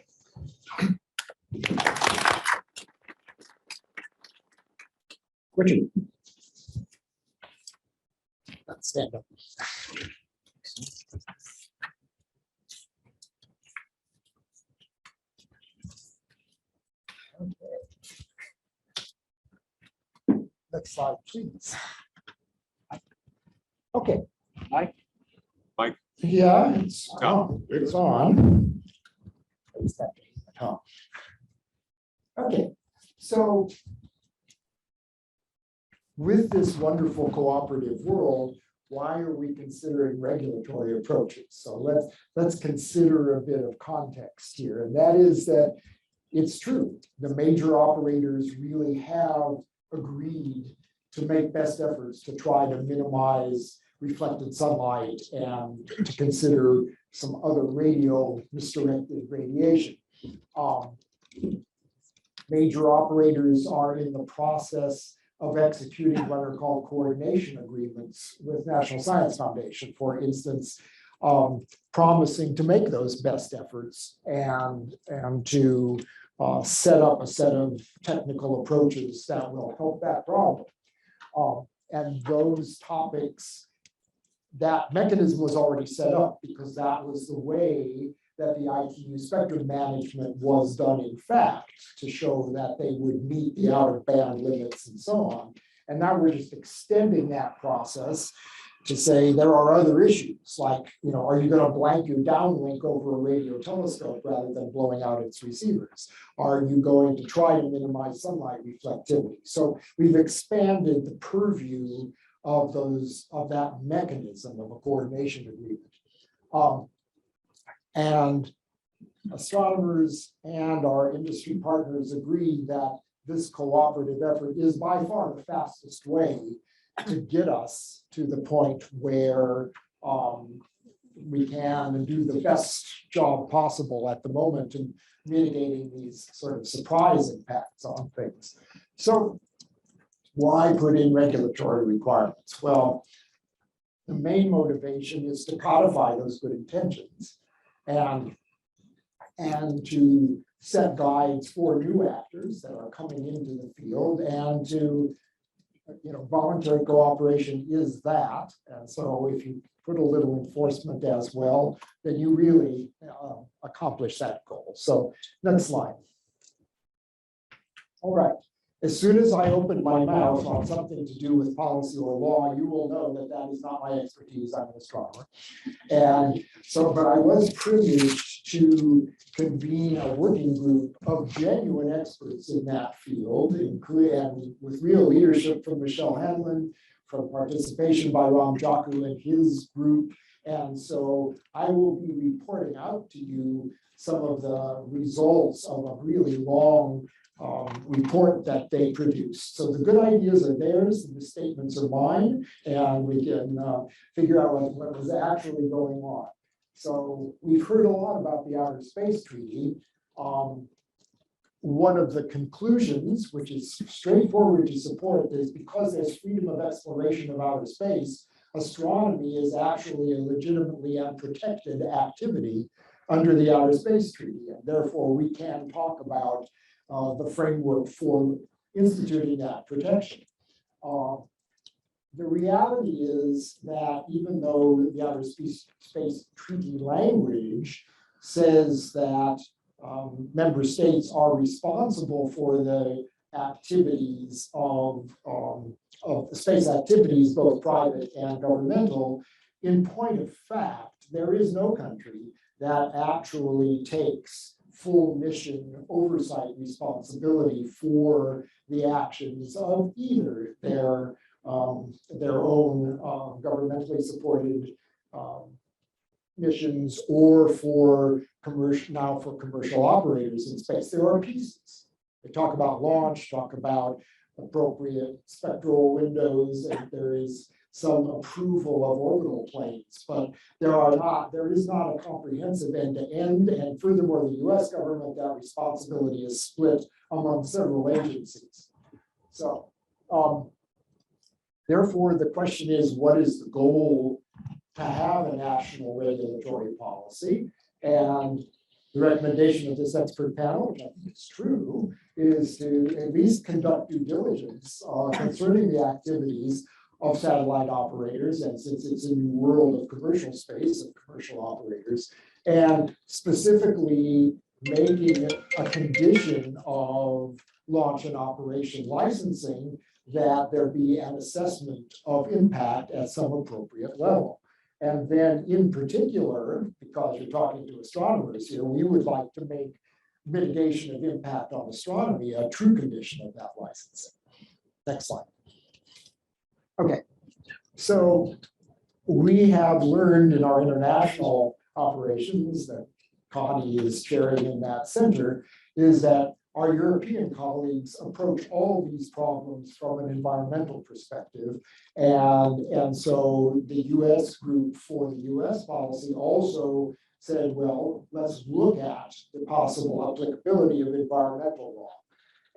Richard. Let's stand up. Okay. Next slide, please. Okay. Mike? Yeah, it's Oh. it's on. Okay, so with this wonderful cooperative world, why are we considering regulatory approaches? So let's consider a bit of context here, and that is that it's true. The major operators really have agreed to make best efforts to try to minimize reflected sunlight and to consider some other radio misdirected radiation. Major operators are in the process of executing what are called coordination agreements with National Science Foundation, for instance, promising to make those best efforts and to set up a set of technical approaches that will help that problem. And those topics, that mechanism was already set up because that was the way that the ITU spectrum management was done in fact, to show that they would meet the outer band limits and so on. And now we're just extending that process to say there are other issues like, are you going to blank your downlink over a radio telescope rather than blowing out its receivers? Are you going to try to minimize sunlight reflectivity? So we've expanded the purview of that mechanism of a coordination agreement. And astronomers and our industry partners agree that this cooperative effort is by far the fastest way to get us to the point where we can do the best job possible at the moment in mitigating these sort of surprise impacts on things. So why put in regulatory requirements? Well, the main motivation is to codify those good intentions and to set guides for new actors that are coming into the field, and to, voluntary cooperation is that. And so if you put a little enforcement as well, then you really accomplish that goal. So next slide. All right. As soon as I open my mouth on something to do with policy or law, you will know that that is not my expertise. I'm an astronomer. And so, but I was privileged to convene a working group of genuine experts in that field, and with real leadership from Michelle Hanlon, from participation by Ram Jaku and his group. And so I will be reporting out to you some of the results of a really long report that they produced. So the good ideas are theirs, and the statements are mine, and we can figure out what was actually going on. So we've heard a lot about the Outer Space Treaty. One of the conclusions, which is straightforward to support, is because there's freedom of exploration of outer space, astronomy is actually a legitimately and protected activity under the Outer Space Treaty, and therefore we can talk about the framework for instituting that protection. the reality is that even though the Outer Space Treaty language says that member states are responsible for the activities of the space activities, both private and governmental, in point of fact, there is no country that actually takes full mission oversight responsibility for the actions of either their own governmentally supported missions or for commercial operators in space. There are pieces. They talk about launch, talk about appropriate spectral windows, and there is some approval of orbital planes, but there is not a comprehensive end-to-end, and furthermore, the US government, that responsibility is split among several agencies. So therefore, the question is, what is the goal to have a national regulatory policy? And the recommendation of this expert panel, which I think is true, is to at least conduct due diligence concerning the activities of satellite operators, and since it's a new world of commercial space of commercial operators, and specifically making it a condition of launch and operation licensing that there be an assessment of impact at some appropriate level. And then in particular, because you're talking to astronomers here, we would like to make mitigation of impact on astronomy a true condition of that licensing. Next slide. Okay, so we have learned in our international operations that Connie is sharing in that center, is that our European colleagues approach all these problems from an environmental perspective. And so the US group for the US policy also said, well, let's look at the possible applicability of environmental law.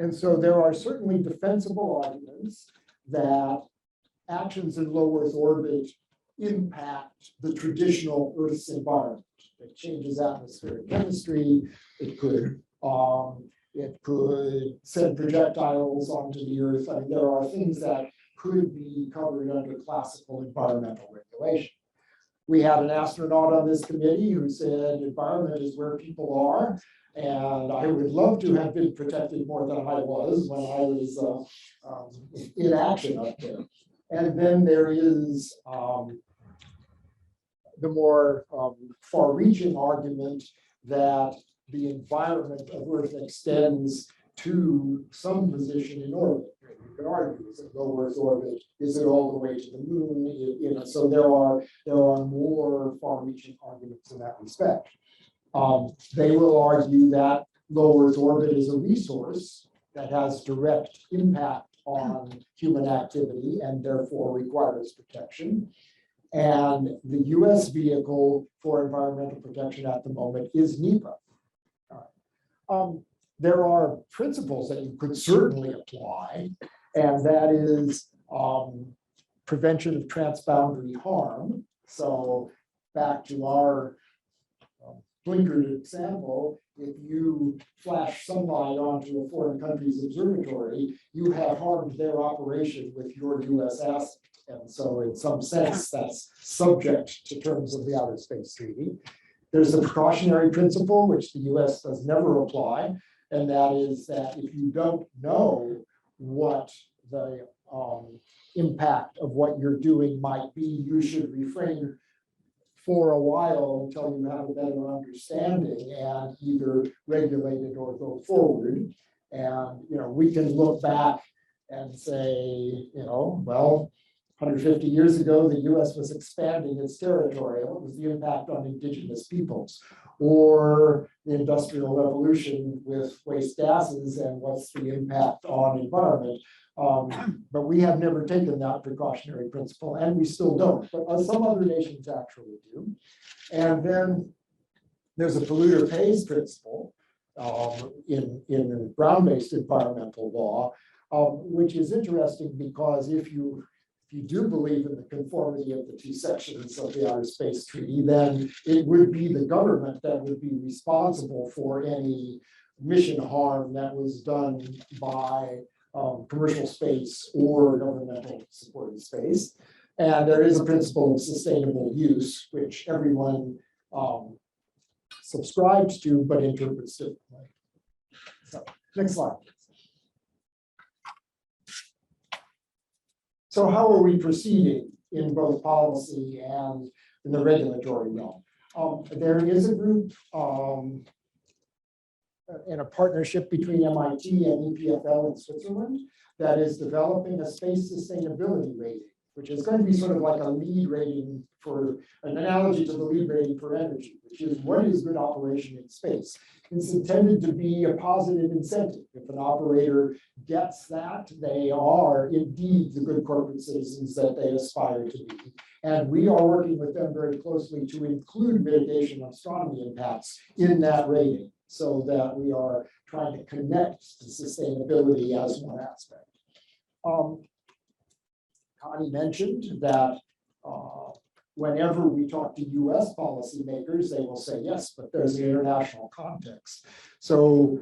And so there are certainly defensible arguments that actions in low Earth orbit impact the traditional Earth's environment. It changes atmospheric chemistry. It could send projectiles onto the Earth. I mean, there are things that could be covered under classical environmental regulation. We had an astronaut on this committee who said environment is where people are. And I would love to have been protected more than I was when I was in action up there. And then there is the more far-reaching argument that the environment of Earth extends to some position in orbit. You could argue, is it low Earth orbit? Is it all the way to the moon? You know, so there are more far-reaching arguments in that respect. They will argue that low Earth orbit is a resource that has direct impact on human activity and therefore requires protection. And the US vehicle for environmental protection at the moment is NEPA. There are principles that you could certainly apply, and that is prevention of transboundary harm. So back to our blinkered example, if you flash sunlight onto a foreign country's observatory, you have harmed their operation with your US asset. And so in some sense, that's subject to terms of the Outer Space Treaty. There's the precautionary principle, which the US does never apply. And that is that if you don't know what the impact of what you're doing might be, you should refrain for a while until you have a better understanding and either regulate it or go forward. And, you know, we can look back and say, you know, well, 150 years ago, the US was expanding its territory. What was the impact on indigenous peoples? Or the Industrial Revolution with waste gases, and what's the impact on environment? But we have never taken that precautionary principle, and we still don't, but some other nations actually do. And then there's a polluter pays principle in ground-based environmental law, which is interesting because if you do believe in the conformity of the two sections of the Outer Space Treaty, then it would be the government that would be responsible for any mission harm that was done by commercial space or governmental supported space. And there is a principle of sustainable use, which everyone subscribes to, but interprets differently. So, next slide. So how are we proceeding in both policy and in the regulatory realm? There is a group in a partnership between MIT and EPFL in Switzerland that is developing a space sustainability rating, which is going to be sort of like a lead rating for an analogy to the lead rating for energy, which is what is good operation in space. It's intended to be a positive incentive. If an operator gets that, they are indeed the good corporate citizens that they aspire to be. And we are working with them very closely to include mitigation of astronomy impacts in that rating, so that we are trying to connect to sustainability as one aspect. Connie mentioned that whenever we talk to US policymakers, they will say, yes, but there's an international context. So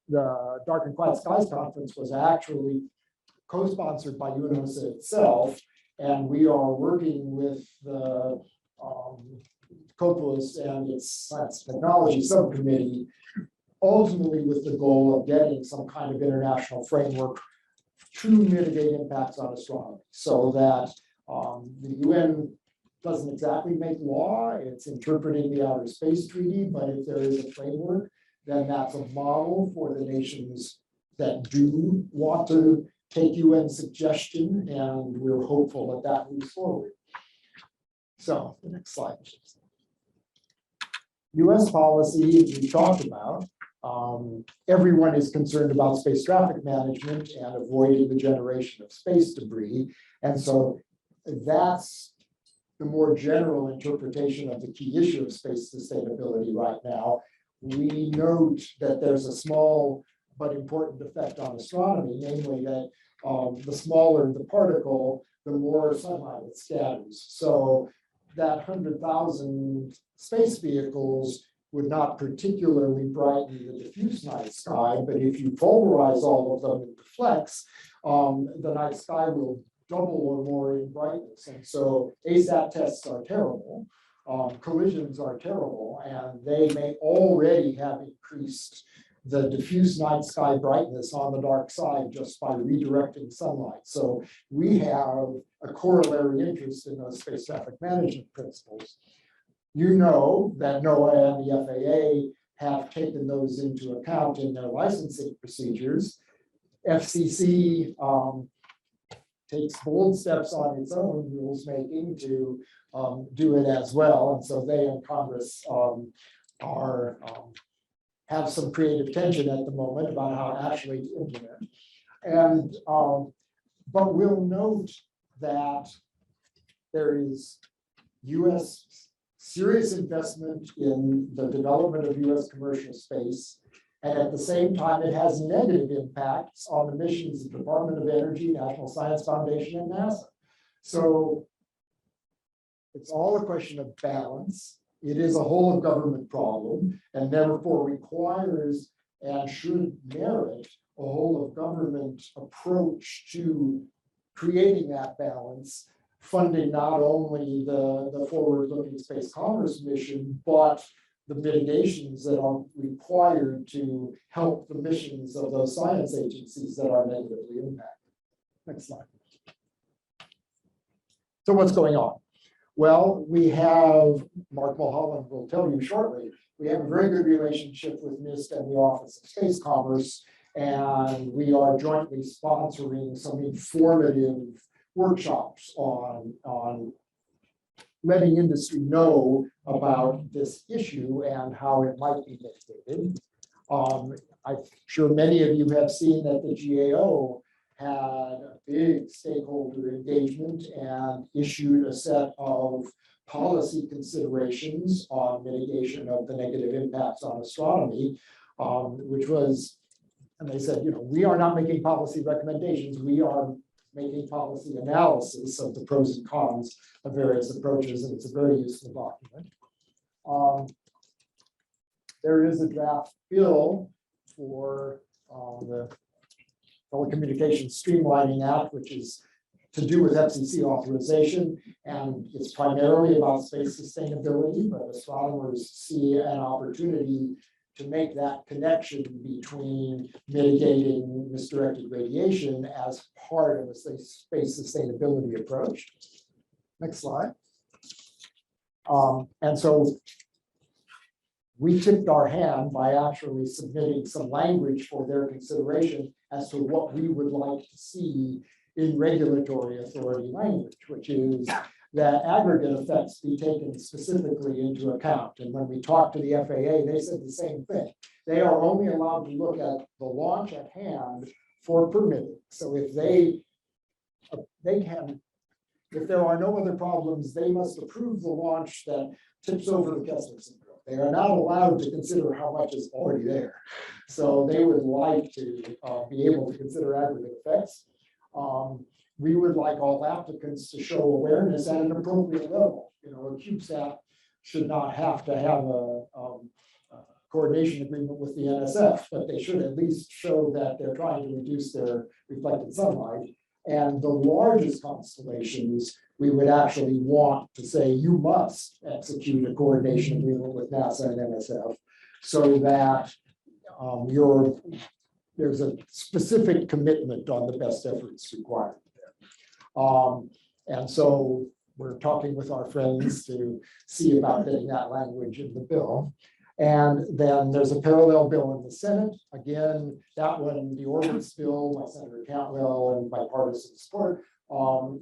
the Dark and Quiet Skies Conference was actually co-sponsored by UNOSA itself, and we are working with the COPUS and its Science and Technology Subcommittee, ultimately with the goal of getting some kind of international framework to mitigate impacts on astronomy, so that the UN doesn't exactly make law, it's interpreting the Outer Space Treaty, but if there is a framework, then that's a model for the nations that do want to take UN suggestion, and we're hopeful that that moves forward. So the next slide. US policy, we talked about. Everyone is concerned about space traffic management and avoiding the generation of space debris. And so that's the more general interpretation of the key issue of space sustainability right now. We note that there's a small but important effect on astronomy, namely that the smaller the particle, the more sunlight it scatters. So that 100,000 space vehicles would not particularly brighten the diffuse night sky, but if you polarize all of them into flecks, the night sky will double or more in brightness. And so ASAT tests are terrible, collisions are terrible, and they may already have increased the diffuse night sky brightness on the dark side just by redirecting sunlight. So we have a corollary interest in those space traffic management principles. You know that NOAA and the FAA have taken those into account in their licensing procedures. FCC takes bold steps on its own rules making to do it as well. And so they in Congress have some creative tension at the moment about how actually to implement. And but we'll note that there is US serious investment in the development of US commercial space. And at the same time, it has negative impacts on the missions of the Department of Energy, National Science Foundation, and NASA. So it's all a question of balance. It is a whole of government problem, and therefore requires and should merit a whole of government approach to creating that balance, funding not only the forward-looking space commerce mission, but the mitigations that are required to help the missions of those science agencies that are negatively impacted. Next slide. So what's going on? Well, we have, Mark Mulholland will tell you shortly, we have a very good relationship with NIST and the Office of Space Commerce, and we are jointly sponsoring some informative workshops on letting industry know about this issue and how it might be mitigated. I'm sure many of you have seen that the GAO had a big stakeholder engagement and issued a set of policy considerations on mitigation of the negative impacts on astronomy, which was, and they said, you know, we are not making policy recommendations, we are making policy analysis of the pros and cons of various approaches, and it's a very useful document. There is a draft bill for the Telecommunications Streamlining Act, which is to do with FCC authorization, and it's primarily about space sustainability, but astronomers see an opportunity to make that connection between mitigating misdirected radiation as part of a space sustainability approach. Next slide. And so we tipped our hand by actually submitting some language for their consideration as to what we would like to see in regulatory authority language, which is that aggregate effects be taken specifically into account. And when we talked to the FAA, they said the same thing. They are only allowed to look at the launch at hand for permitting. So if if there are no other problems, they must approve the launch that tips over the Kessler syndrome. They are not allowed to consider how much is already there. So they would like to be able to consider aggregate effects. We would like all applicants to show awareness at an appropriate level. You know, a CubeSat should not have to have a coordination agreement with the NSF, but they should at least show that they're trying to reduce their reflected sunlight. And the largest constellations, we would actually want to say, you must execute a coordination agreement with NASA and NSF so that there's a specific commitment on the best efforts required there. And so we're talking with our friends to see about getting that language in the bill. And then there's a parallel bill in the Senate. Again, that one, the Orbits bill by Senator Cantwell and bipartisan support,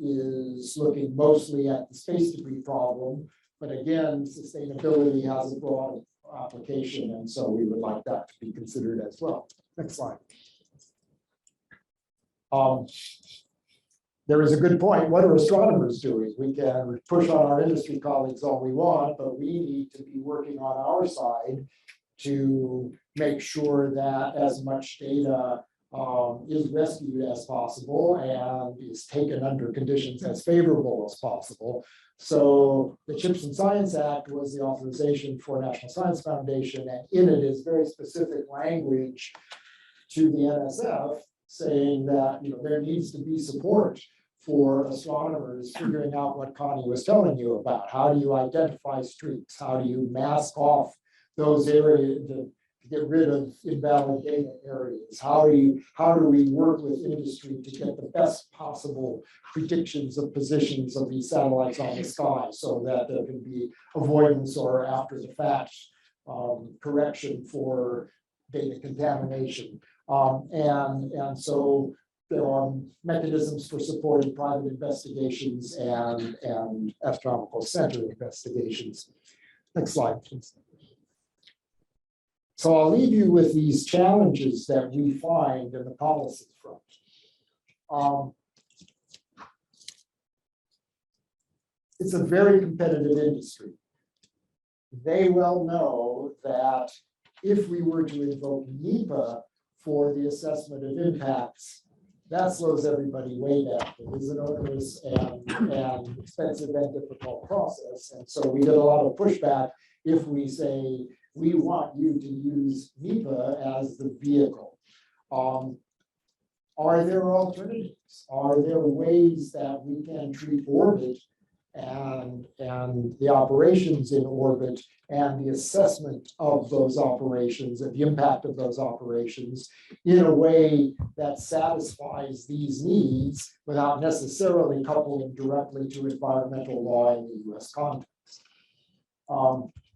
is looking mostly at the space debris problem. But again, sustainability has a broad application, and so we would like that to be considered as well. Next slide. There is a good point. What are astronomers doing? We can push on our industry colleagues all we want, but we need to be working on our side to make sure that as much data is rescued as possible and is taken under conditions as favorable as possible. So the CHIPS and Science Act was the authorization for National Science Foundation, and in it is very specific language to the NSF saying that there needs to be support for astronomers figuring out what Connie was telling you about. How do you identify streaks? How do you mask off those areas to get rid of invalid data areas? How do we work with industry to get the best possible predictions of positions of these satellites on the sky so that there can be avoidance or after the fact correction for data contamination? And so there are mechanisms for supporting private investigations and astronomical center investigations. Next slide, please. So I'll leave you with these challenges that we find in the policy front. It's a very competitive industry. They well know that if we were to invoke NEPA for the assessment of impacts, that slows everybody way down. It is an onerous and expensive and difficult process. And so we get a lot of pushback if we say, we want you to use NEPA as the vehicle. Are there alternatives? Are there ways that we can treat orbit and the operations in orbit and the assessment of those operations and the impact of those operations in a way that satisfies these needs without necessarily coupling directly to environmental law in the US context?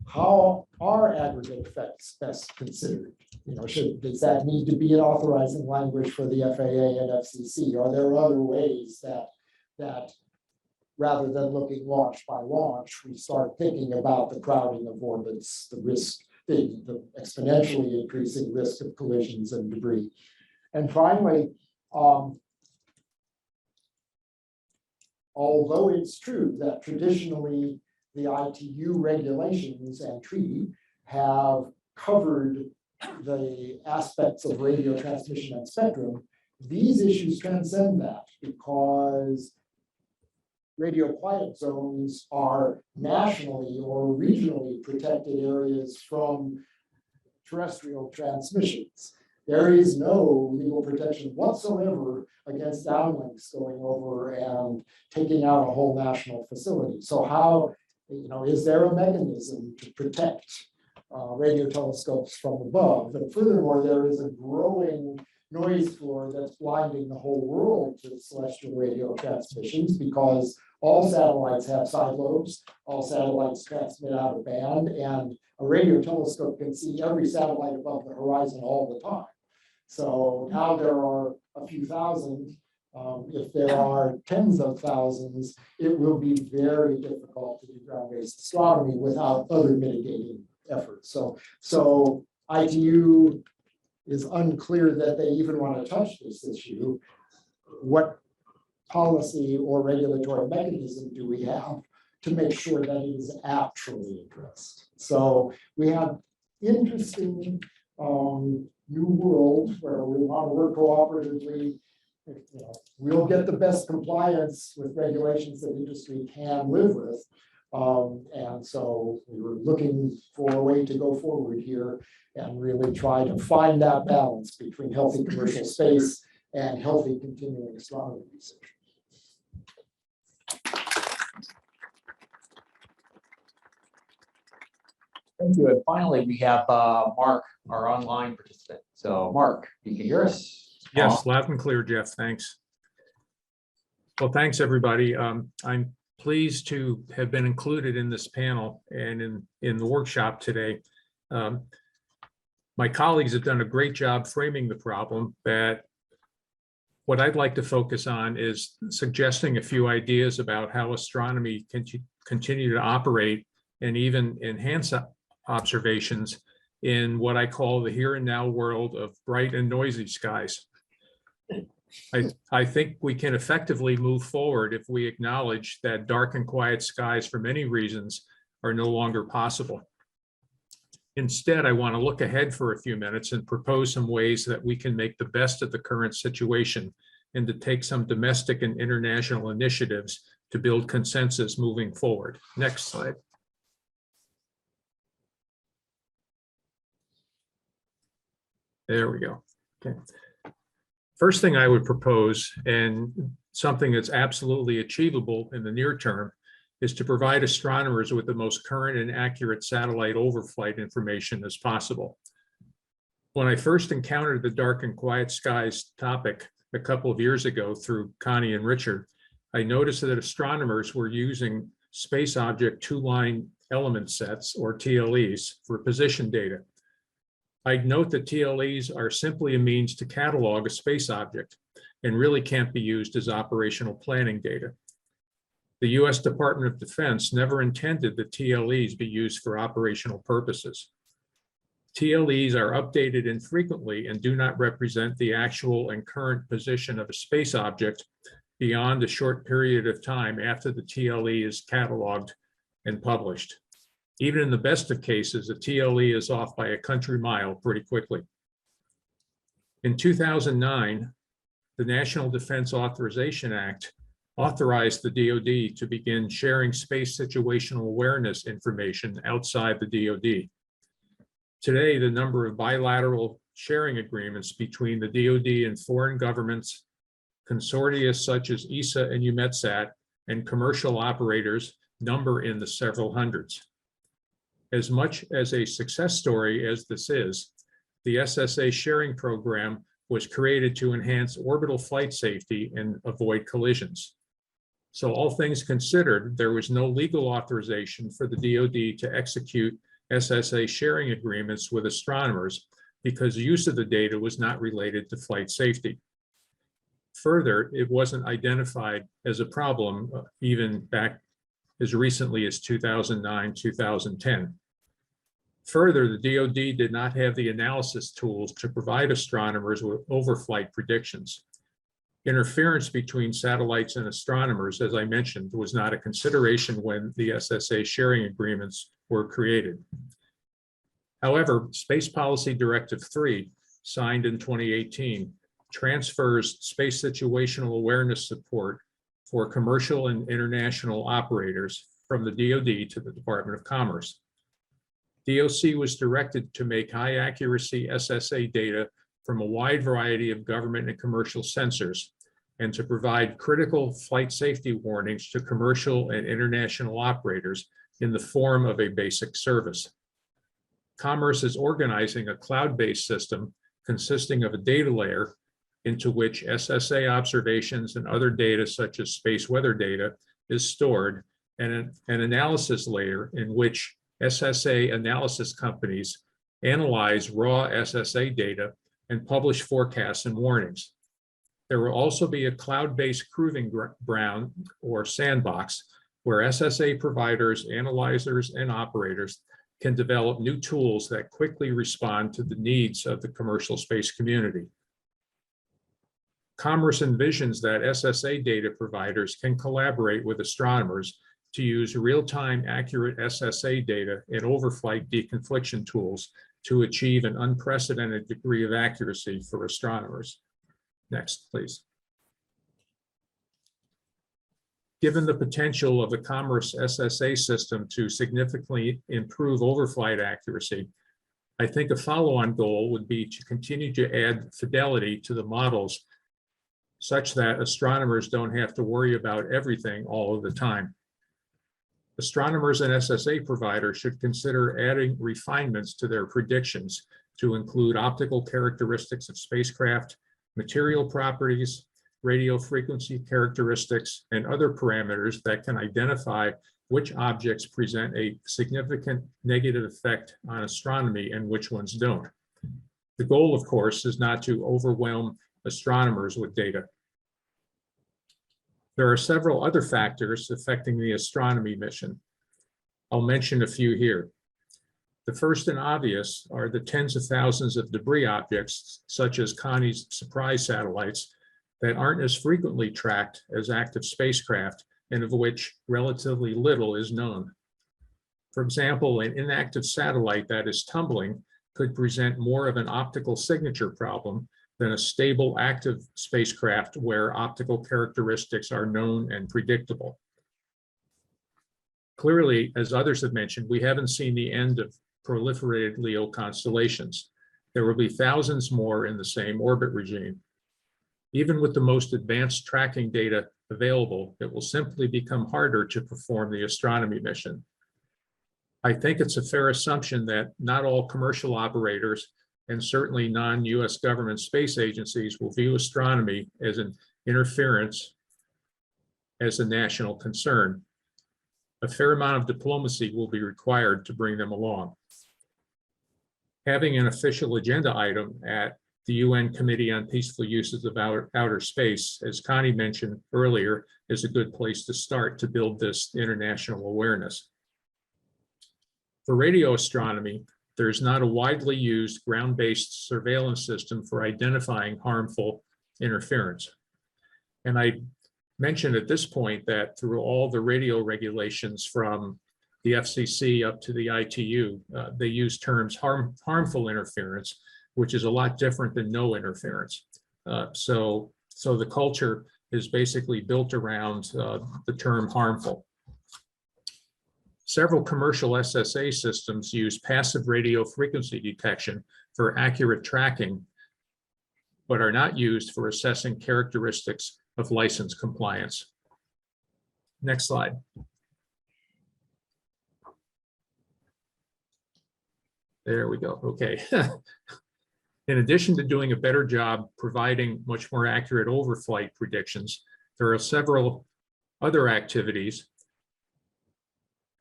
How are aggregate effects best considered? Does that need to be an authorizing language for the FAA and FCC? Are there other ways that rather than looking launch by launch, we start thinking about the crowding of orbits, the risk, the exponentially increasing risk of collisions and debris? And finally, although it's true that traditionally the ITU regulations and treaty have covered the aspects of radio transmission and spectrum, these issues transcend that because radio quiet zones are nationally or regionally protected areas from terrestrial transmissions. There is no legal protection whatsoever against downlinks going over and taking out a whole national facility. So how, is there a mechanism to protect radio telescopes from above? And furthermore, there is a growing noise floor that's blinding the whole world to celestial radio transmissions because all satellites have side lobes, all satellites transmit out of band, and a radio telescope can see every satellite above the horizon all the time. So now there are a few thousand. If there are tens of thousands, it will be very difficult to do ground-based astronomy without other mitigating efforts. So ITU is unclear that they even want to touch this issue. What policy or regulatory mechanism do we have to make sure that it is actually addressed? So we have interesting new world where we want to work cooperatively. We'll get the best compliance with regulations that industry can live with. And so we were looking for a way to go forward here and really try to find that balance between healthy commercial space and healthy continuing astronomy research. Thank you. And finally, we have Mark, our online participant. So Mark, you can hear us? Yes, loud and clear, Jeff. Thanks. Well, thanks, everybody. I'm pleased to have been included in this panel and in the workshop today. My colleagues have done a great job framing the problem, but what I'd like to focus on is suggesting a few ideas about how astronomy can continue to operate and even enhance observations in what I call the here and now world of bright and noisy skies. I think we can effectively move forward if we acknowledge that dark and quiet skies for many reasons are no longer possible. Instead, I want to look ahead for a few minutes and propose some ways that we can make the best of the current situation and to take some domestic and international initiatives to build consensus moving forward. Next slide. There we go. Okay. First thing I would propose, and something that's absolutely achievable in the near term, is to provide astronomers with the most current and accurate satellite overflight information as possible. When I first encountered the dark and quiet skies topic a couple of years ago through Connie and Richard, I noticed that astronomers were using space object two-line element sets, or TLEs, for position data. I'd note that TLEs are simply a means to catalog a space object and really can't be used as operational planning data. The US Department of Defense never intended that TLEs be used for operational purposes. TLEs are updated infrequently and do not represent the actual and current position of a space object beyond a short period of time after the TLE is cataloged and published. Even in the best of cases, a TLE is off by a country mile pretty quickly. In 2009, the National Defense Authorization Act authorized the DoD to begin sharing space situational awareness information outside the DoD. Today, the number of bilateral sharing agreements between the DoD and foreign governments, consortia such as ESA and EUMETSAT, and commercial operators number in the several hundreds. As much as a success story as this is, the SSA sharing program was created to enhance orbital flight safety and avoid collisions. So all things considered, there was no legal authorization for the DoD to execute SSA sharing agreements with astronomers because use of the data was not related to flight safety. Further, it wasn't identified as a problem even back as recently as 2009, 2010. Further, the DoD did not have the analysis tools to provide astronomers with overflight predictions. Interference between satellites and astronomers, as I mentioned, was not a consideration when the SSA sharing agreements were created. However, Space Policy Directive 3, signed in 2018, transfers space situational awareness support for commercial and international operators from the DoD to the Department of Commerce. DOC was directed to make high accuracy SSA data from a wide variety of government and commercial sensors, and to provide critical flight safety warnings to commercial and international operators in the form of a basic service. Commerce is organizing a cloud-based system consisting of a data layer into which SSA observations and other data such as space weather data is stored, and an analysis layer in which SSA analysis companies analyze raw SSA data and publish forecasts and warnings. There will also be a cloud-based proving ground or sandbox where SSA providers, analyzers, and operators can develop new tools that quickly respond to the needs of the commercial space community. Commerce envisions that SSA data providers can collaborate with astronomers to use real-time accurate SSA data and overflight deconfliction tools to achieve an unprecedented degree of accuracy for astronomers. Next, please. Given the potential of the Commerce SSA system to significantly improve overflight accuracy, I think a follow-on goal would be to continue to add fidelity to the models such that astronomers don't have to worry about everything all of the time. Astronomers and SSA providers should consider adding refinements to their predictions to include optical characteristics of spacecraft, material properties, radio frequency characteristics, and other parameters that can identify which objects present a significant negative effect on astronomy and which ones don't. The goal, of course, is not to overwhelm astronomers with data. There are several other factors affecting the astronomy mission. I'll mention a few here. The first and obvious are the tens of thousands of debris objects, such as Connie's SURPRISE satellites, that aren't as frequently tracked as active spacecraft and of which relatively little is known. For example, an inactive satellite that is tumbling could present more of an optical signature problem than a stable active spacecraft where optical characteristics are known and predictable. Clearly, as others have mentioned, we haven't seen the end of proliferated LEO constellations. There will be thousands more in the same orbit regime. Even with the most advanced tracking data available, it will simply become harder to perform the astronomy mission. I think it's a fair assumption that not all commercial operators and certainly non-US government space agencies will view astronomy as an interference as a national concern. A fair amount of diplomacy will be required to bring them along. Having an official agenda item at the UN Committee on Peaceful Uses of Outer Space, as Connie mentioned earlier, is a good place to start to build this international awareness. For radio astronomy, there is not a widely used ground-based surveillance system for identifying harmful interference. And I mentioned at this point that through all the radio regulations from the FCC up to the ITU, they use terms harmful interference, which is a lot different than no interference. So the culture is basically built around the term harmful. Several commercial SSA systems use passive radio frequency detection for accurate tracking, but are not used for assessing characteristics of license compliance. Next slide. There we go. Okay. In addition to doing a better job providing much more accurate overflight predictions, there are several other activities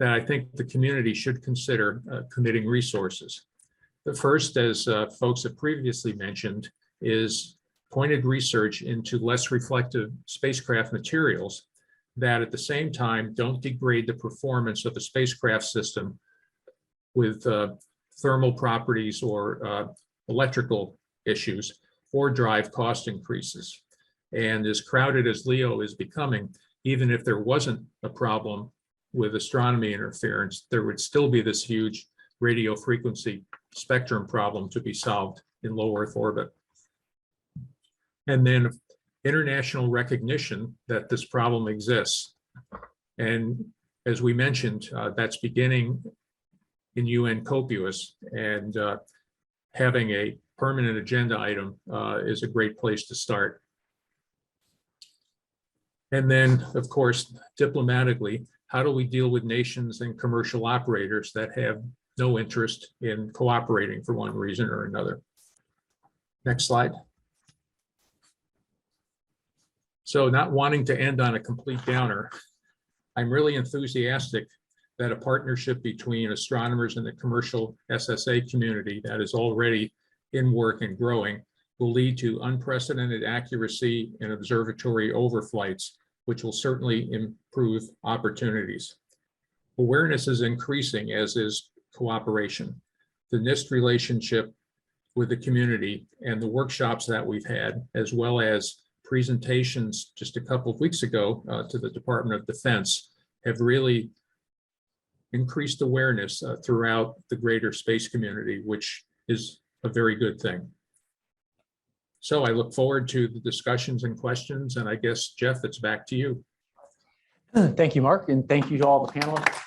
that I think the community should consider committing resources. The first, as folks have previously mentioned, is pointed research into less reflective spacecraft materials that at the same time don't degrade the performance of the spacecraft system with thermal properties or electrical issues or drive cost increases. And as crowded as LEO is becoming, even if there wasn't a problem with astronomy interference, there would still be this huge radio frequency spectrum problem to be solved in low Earth orbit. And then international recognition that this problem exists. And as we mentioned, that's beginning in UN COPUOS, and having a permanent agenda item is a great place to start. And then, of course, diplomatically, how do we deal with nations and commercial operators that have no interest in cooperating for one reason or another? Next slide. So not wanting to end on a complete downer, I'm really enthusiastic that a partnership between astronomers and the commercial SSA community that is already in work and growing will lead to unprecedented accuracy in observatory overflights, which will certainly improve opportunities. Awareness is increasing, as is cooperation. The NIST relationship with the community and the workshops that we've had, as well as presentations just a couple of weeks ago to the Department of Defense, have really increased awareness throughout the greater space community, which is a very good thing. So I look forward to the discussions and questions, and I guess, Jeff, it's back to you. Thank you, Mark, and thank you to all the panelists.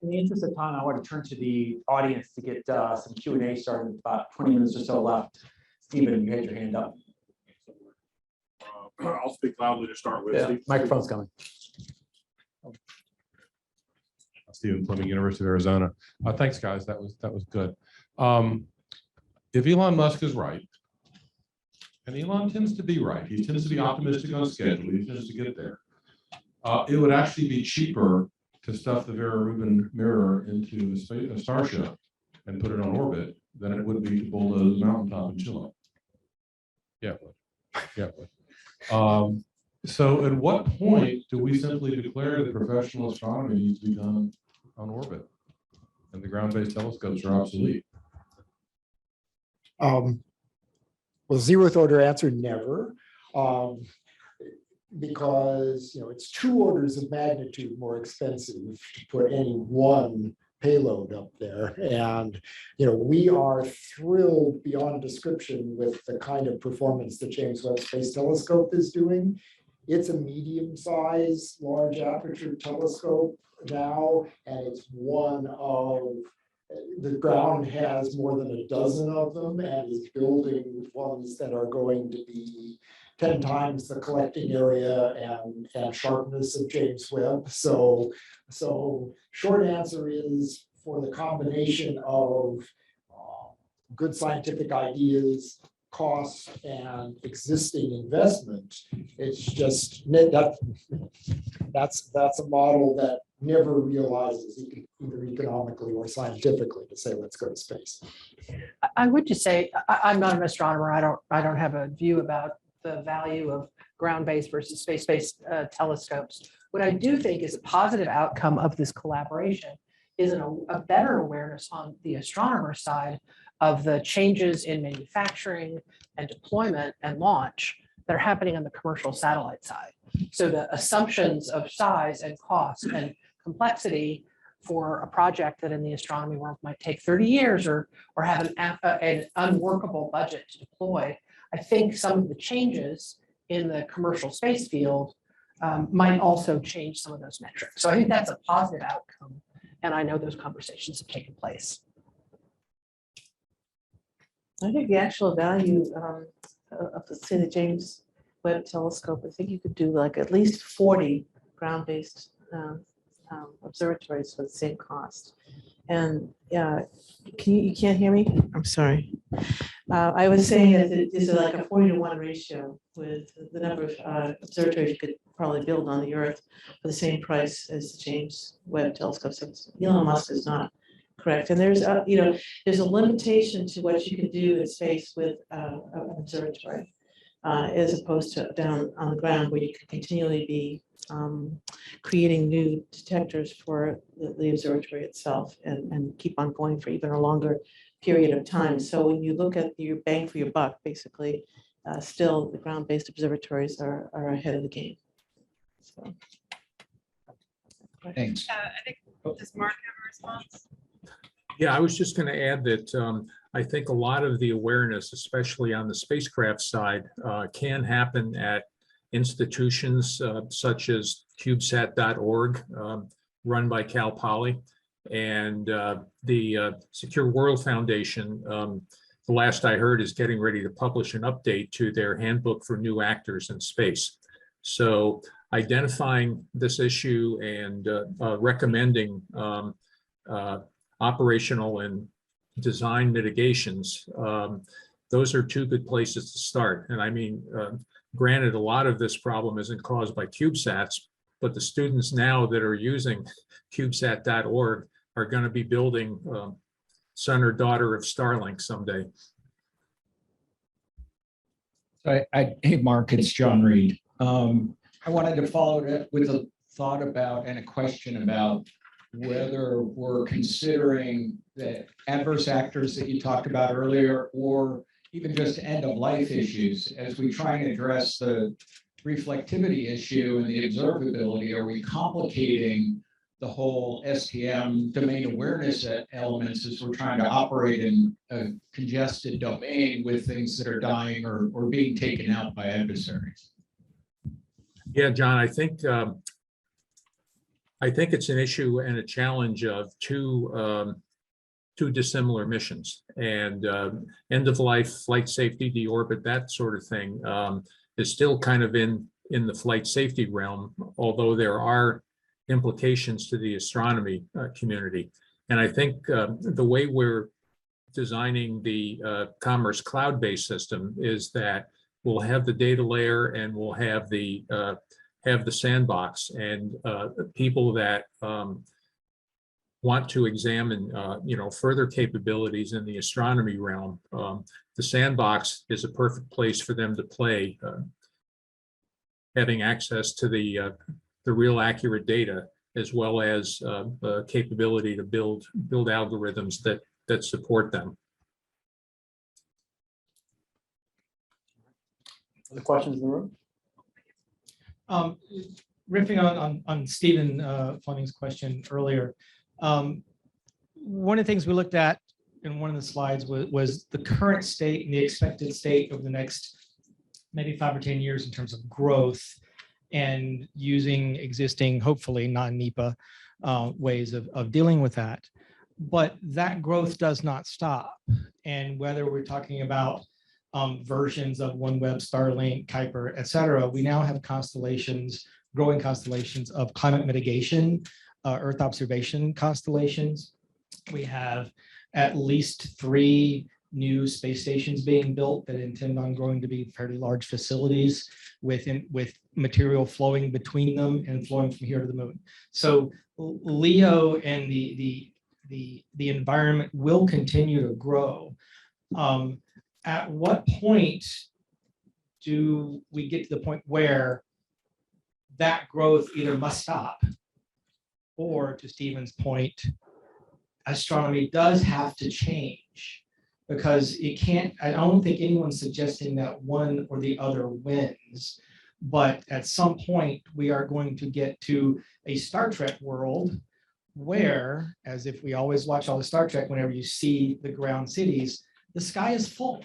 In the interest of time, I want to turn to the audience to get some Q&A started with about 20 minutes or so left. Stephen, you had your hand up. I'll speak loudly to start with. Yeah, microphone's coming. Stephen Fleming, University of Arizona. Thanks, guys. That was good. If Elon Musk is right, and Elon tends to be right, he tends to be optimistic on schedule, he tends to get there. It would actually be cheaper to stuff the Vera Rubin mirror into a starship and put it on orbit than it would be to bulldoze a mountaintop in Chile. Yeah, so at what point do we simply declare that professional astronomy needs to be done on orbit and the ground-based telescopes are obsolete? Well, zeroth order answer, never. Because it's 2 orders of magnitude more expensive to put any one payload up there. And we are thrilled beyond description with the kind of performance the James Webb Space Telescope is doing. It's a medium-sized, large aperture telescope now, and it's one of the ground has more than a dozen of them and is building ones that are going to be 10 times the collecting area and sharpness of James Webb. So short answer is, for the combination of good scientific ideas, cost, and existing investment, it's just that's a model that never realizes either economically or scientifically to say let's go to space. I would just say I'm not an astronomer. I don't have a view about the value of ground-based versus space-based telescopes. What I do think is a positive outcome of this collaboration is a better awareness on the astronomer side of the changes in manufacturing and deployment and launch that are happening on the commercial satellite side. So the assumptions of size and cost and complexity for a project that in the astronomy world might take 30 years or have an unworkable budget to deploy, I think some of the changes in the commercial space field might also change some of those metrics. So I think that's a positive outcome. And I know those conversations have taken place. I think the actual value of the James Webb Telescope, I think you could do like at least 40 ground-based observatories for the same cost. And you can't hear me? I'm sorry. I was saying that it's like a 40-to-1 ratio with the number of observatories you could probably build on the Earth for the same price as the James Webb Telescope. So Elon Musk is not correct. And there's there's a limitation to what you can do in space with an observatory, as opposed to down on the ground where you can continually be creating new detectors for the observatory itself and keep on going for even a longer period of time. So when you look at your bang for your buck, basically, still the ground-based observatories are ahead of the game. So. Thanks. I think, does Mark have a response? Yeah, I was just going to add that I think a lot of the awareness, especially on the spacecraft side, can happen at institutions such as CubeSat.org, run by Cal Poly. And the Secure World Foundation, the last I heard, is getting ready to publish an update to their handbook for new actors in space. So identifying this issue and recommending operational and design mitigations, those are two good places to start. And I mean, granted, a lot of this problem isn't caused by CubeSats, but the students now that are using CubeSat.org are going to be building son or daughter of Starlink someday. Hey, Mark, it's John Reed. I wanted to follow it up with a thought about and a question about whether we're considering the adverse actors that you talked about earlier, or even just end of life issues as we try and address the reflectivity issue and the observability. Are we complicating the whole STM domain awareness elements as we're trying to operate in a congested domain with things that are dying or being taken out by adversaries? Yeah, John, I think it's an issue and a challenge of two dissimilar missions, and end of life, flight safety, deorbit, that sort of thing is still kind of in the flight safety realm, although there are implications to the astronomy community. And I think the way we're designing the Commerce cloud-based system is that we'll have the data layer and we'll have the sandbox, and people that want to examine further capabilities in the astronomy realm, the sandbox is a perfect place for them to play, having access to the real accurate data, as well as the capability to build algorithms that support them. Other questions in the room? Riffing on Stephen Fleming's question earlier, one of the things we looked at in one of the slides was the current state and the expected state over the next maybe 5 or 10 years in terms of growth, and using existing, hopefully non-NEPA ways of dealing with that. But that growth does not stop. And whether we're talking about versions of OneWeb, Starlink, Kuiper, et cetera, we now have constellations, growing constellations of climate mitigation, Earth observation constellations. We have at least 3 new space stations being built that intend on growing to be fairly large facilities with material flowing between them and flowing from here to the moon. So LEO and the environment will continue to grow. At what point do we get to the point where that growth either must stop, or, to Stephen's point, astronomy does have to change? Because it can't, I don't think anyone's suggesting that one or the other wins, but at some point we are going to get to a Star Trek world where, as if we always watch all the Star Trek, whenever you see the ground cities, the sky is full.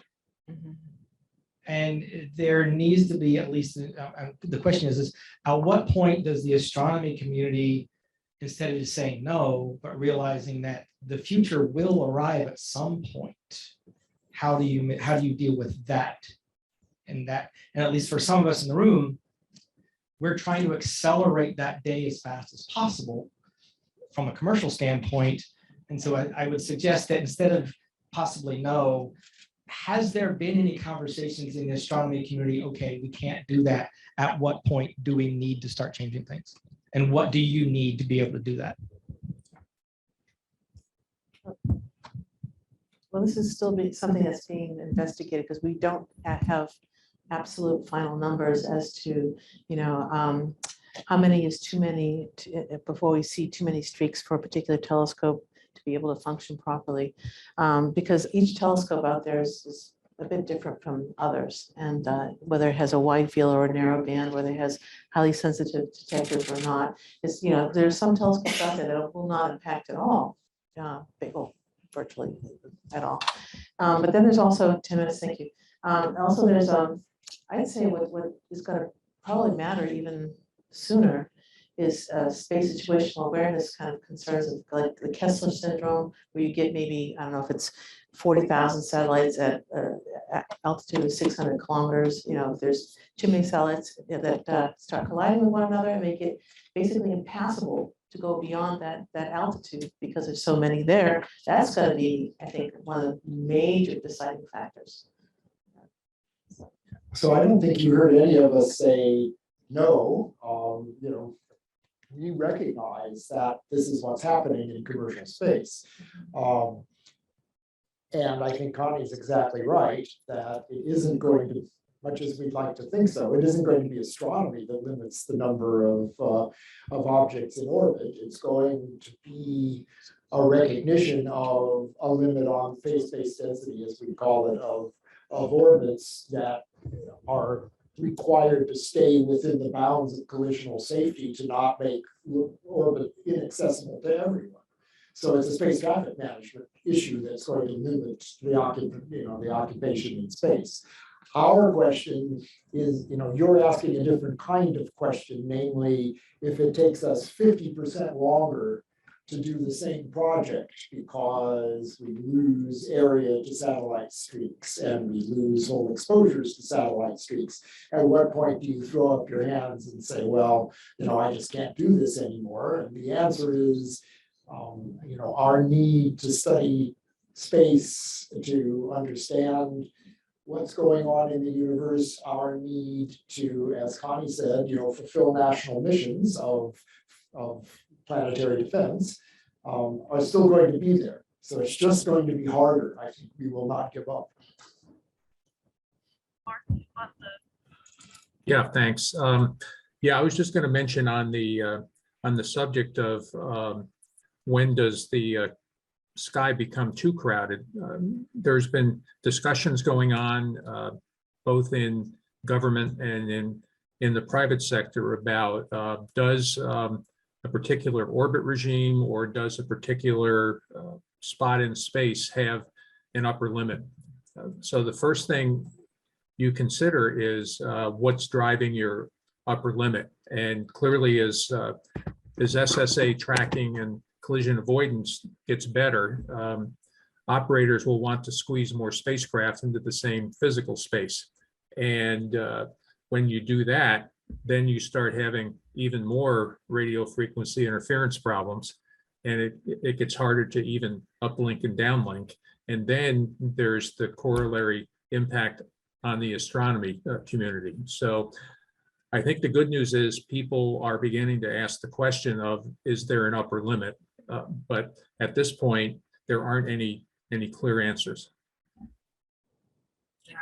And there needs to be at least, the question is at what point does the astronomy community, instead of just saying no, but realizing that the future will arrive at some point, how do you deal with that? And at least for some of us in the room, we're trying to accelerate that day as fast as possible from a commercial standpoint. And so I would suggest that instead of possibly no, has there been any conversations in the astronomy community? Okay, we can't do that. At what point do we need to start changing things? And what do you need to be able to do that? Well, this is still something that's being investigated, because we don't have absolute final numbers as to, how many is too many before we see too many streaks for a particular telescope to be able to function properly. Because each telescope out there is a bit different from others, and whether it has a wide field or a narrow band, whether it has highly sensitive detectors or not, is, there's some telescopes out there that will not impact at all, virtually at all. But then there's also 10 minutes, thank you. Also there's, I'd say what is going to probably matter even sooner is space situational awareness kind of concerns of like the Kessler syndrome, where you get maybe, I don't know if it's 40,000 satellites at altitude of 600 kilometers. You know, if there's too many satellites that start colliding with one another and make it basically impassable to go beyond that altitude because there's so many there. That's going to be, I think, one of the major deciding factors. So I don't think you heard any of us say no. You know, we recognize that this is what's happening in commercial space. And I think Connie's exactly right that it isn't going to, much as we'd like to think so, it isn't going to be astronomy that limits the number of objects in orbit. It's going to be a recognition of a limit on phase-space density, as we call it, of orbits that are required to stay within the bounds of collisional safety to not make orbit inaccessible to everyone. So it's a space traffic management issue that's going to limit the occupation in space. Our question is, you're asking a different kind of question, namely, if it takes us 50% longer to do the same project because we lose area to satellite streaks and we lose whole exposures to satellite streaks, at what point do you throw up your hands and say, well, I just can't do this anymore? And the answer is, our need to study space, to understand what's going on in the universe, our need to, as Connie said, fulfill national missions of planetary defense, are still going to be there. So it's just going to be harder. I think we will not give up. Mark, on the Yeah, thanks. Yeah, I was just going to mention on the subject of when does the sky become too crowded? There's been discussions going on both in government and in the private sector about does a particular orbit regime or does a particular spot in space have an upper limit? So the first thing you consider is what's driving your upper limit. And clearly as SSA tracking and collision avoidance gets better, operators will want to squeeze more spacecraft into the same physical space. And when you do that, then you start having even more radio frequency interference problems, and it gets harder to even uplink and downlink. And then there's the corollary impact on the astronomy community. So I think the good news is people are beginning to ask the question of, is there an upper limit? But at this point, there aren't any clear answers.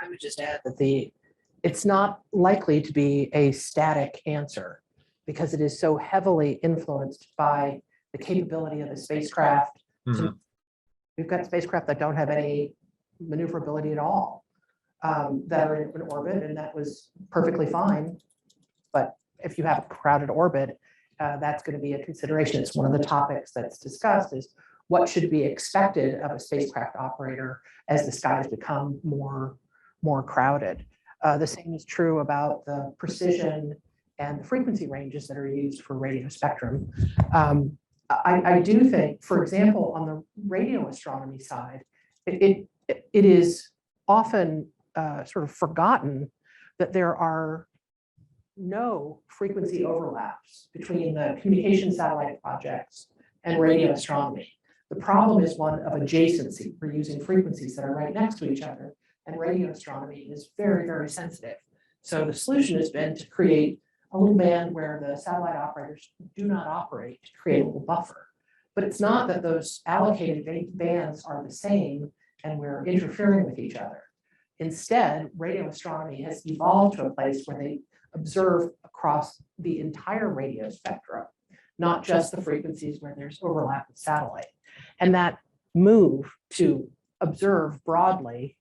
I would just add that it's not likely to be a static answer because it is so heavily influenced by the capability of the spacecraft. Mhm. We've got spacecraft that don't have any maneuverability at all, that are in orbit, and that was perfectly fine. But if you have a crowded orbit, that's going to be a consideration. It's one of the topics that's discussed is what should be expected of a spacecraft operator as the skies become more crowded. The same is true about the precision and the frequency ranges that are used for radio spectrum. I do think, for example, on the radio astronomy side, it is often sort of forgotten that there are no frequency overlaps between the communication satellite projects and radio astronomy. The problem is one of adjacency. We're using frequencies that are right next to each other, and radio astronomy is very, very sensitive. So the solution has been to create a little band where the satellite operators do not operate, to create a little buffer. But it's not that those allocated bands are the same and we're interfering with each other. Instead, radio astronomy has evolved to a place where they observe across the entire radio spectrum, not just the frequencies where there's overlap with satellite. And that move to observe broadly,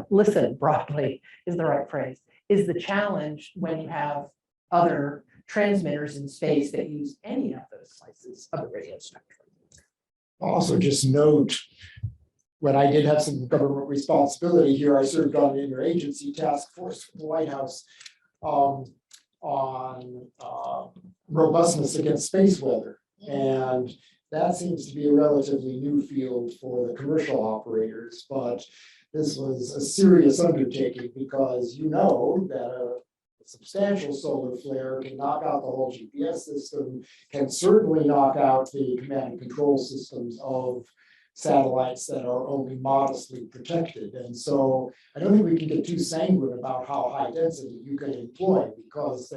listen broadly is the right phrase, is the challenge when you have other transmitters in space that use any of those slices of the radio spectrum. Also, just note, when I did have some government responsibility here, I served on the interagency task force for the White House. on robustness against space weather. And that seems to be a relatively new field for the commercial operators, but this was a serious undertaking because you know that a substantial solar flare can knock out the whole GPS system, can certainly knock out the command and control systems of satellites that are only modestly protected. And so I don't think we can get too sanguine about how high density you can employ, because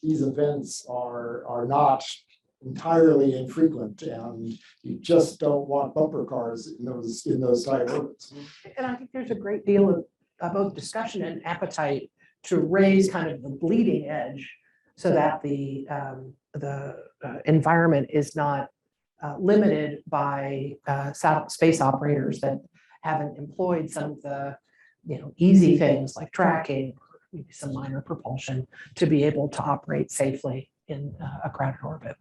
these events are not entirely infrequent, and you just don't want bumper cars in those high orbits. And I think there's a great deal of both discussion and appetite to raise kind of the bleeding edge so that the environment is not limited by space operators that haven't employed some of the easy things like tracking, maybe some minor propulsion, to be able to operate safely in a crowded orbit.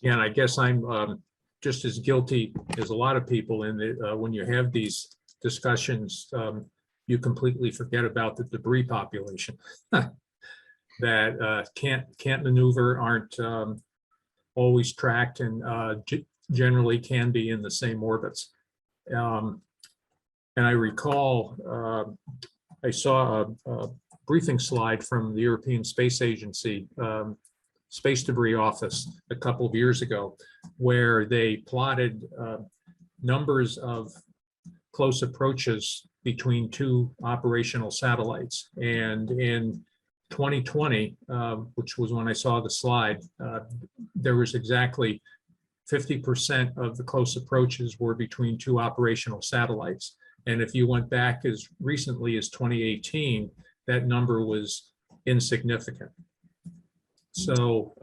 Yeah, and I guess I'm just as guilty as a lot of people in that when you have these discussions, you completely forget about the debris population that can't maneuver, aren't always tracked, and generally can be in the same orbits. And I recall I saw a briefing slide from the European Space Agency Space Debris Office a couple of years ago, where they plotted numbers of close approaches between two operational satellites. And in 2020, which was when I saw the slide, there was exactly 50% of the close approaches were between two operational satellites. And if you went back as recently as 2018, that number was insignificant. So,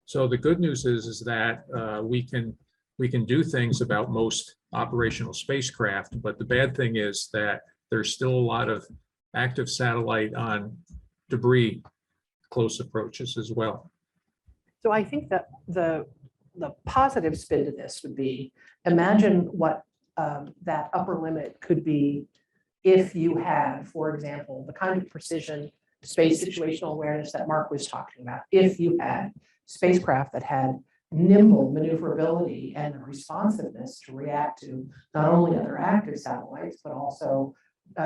so the good news is that we can do things about most operational spacecraft, but the bad thing is that there's still a lot of active satellite on debris close approaches as well. So I think that the positive spin to this would be, imagine what that upper limit could be if you had, for example, the kind of precision space situational awareness that Mark was talking about. If you had spacecraft that had nimble maneuverability and the responsiveness to react to not only other active satellites, but also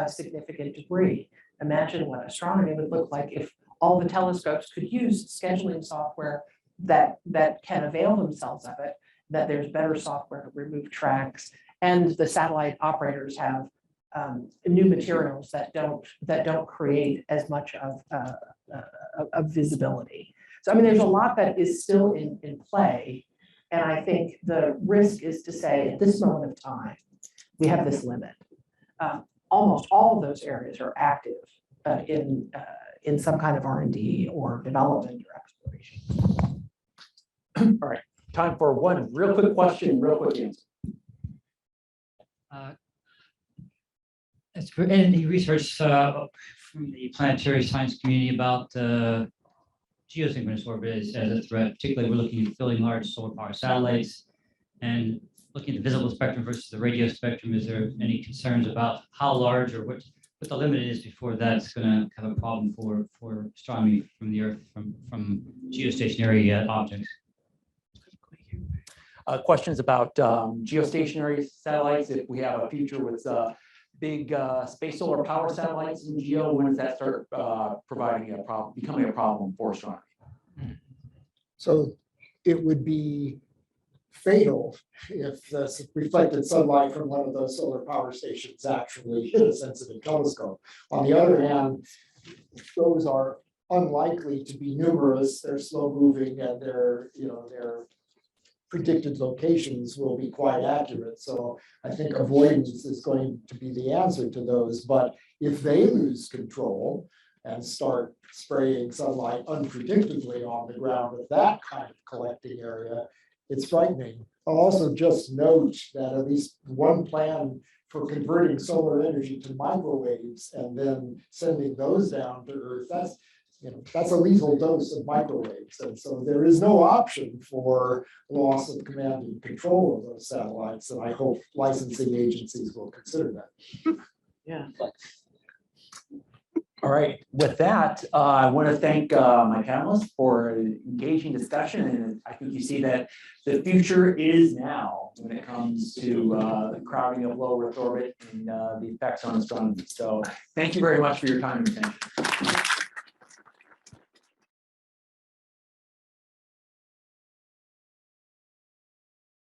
significant debris. Imagine what astronomy would look like if all the telescopes could use scheduling software that can avail themselves of it, that there's better software to remove tracks, and the satellite operators have new materials that don't create as much of visibility. So I mean, there's a lot that is still in play, and I think the risk is to say at this moment of time we have this limit. Almost all of those areas are active in some kind of R&D or development or exploration. All right, time for one real quick question, real quick answer. As for any research from the planetary science community about geosynchronous orbit as a threat, particularly we're looking at filling large solar power satellites and looking at the visible spectrum versus the radio spectrum. Is there any concerns about how large or what the limit is before that's going to have a problem for astronomy from the Earth, from geostationary objects? Questions about geostationary satellites, if we have a future with big space solar power satellites in geo, when does that start becoming a problem for astronomy? So it would be fatal if the reflected sunlight from one of those solar power stations actually hit a sensitive telescope. On the other hand, those are unlikely to be numerous. They're slow moving, and their predicted locations will be quite accurate. So I think avoidance is going to be the answer to those. But if they lose control and start spraying sunlight unpredictably on the ground of that kind of collecting area, it's frightening. I'll also just note that at least one plan for converting solar energy to microwaves and then sending those down to Earth, that's a lethal dose of microwaves. And so there is no option for loss of command and control of those satellites. And I hope licensing agencies will consider that. Yeah. All right, with that, I want to thank my panelists for engaging discussion, and I think you see that the future is now when it comes to the crowding of low Earth orbit and the effects on astronomy. So thank you very much for your time and attention.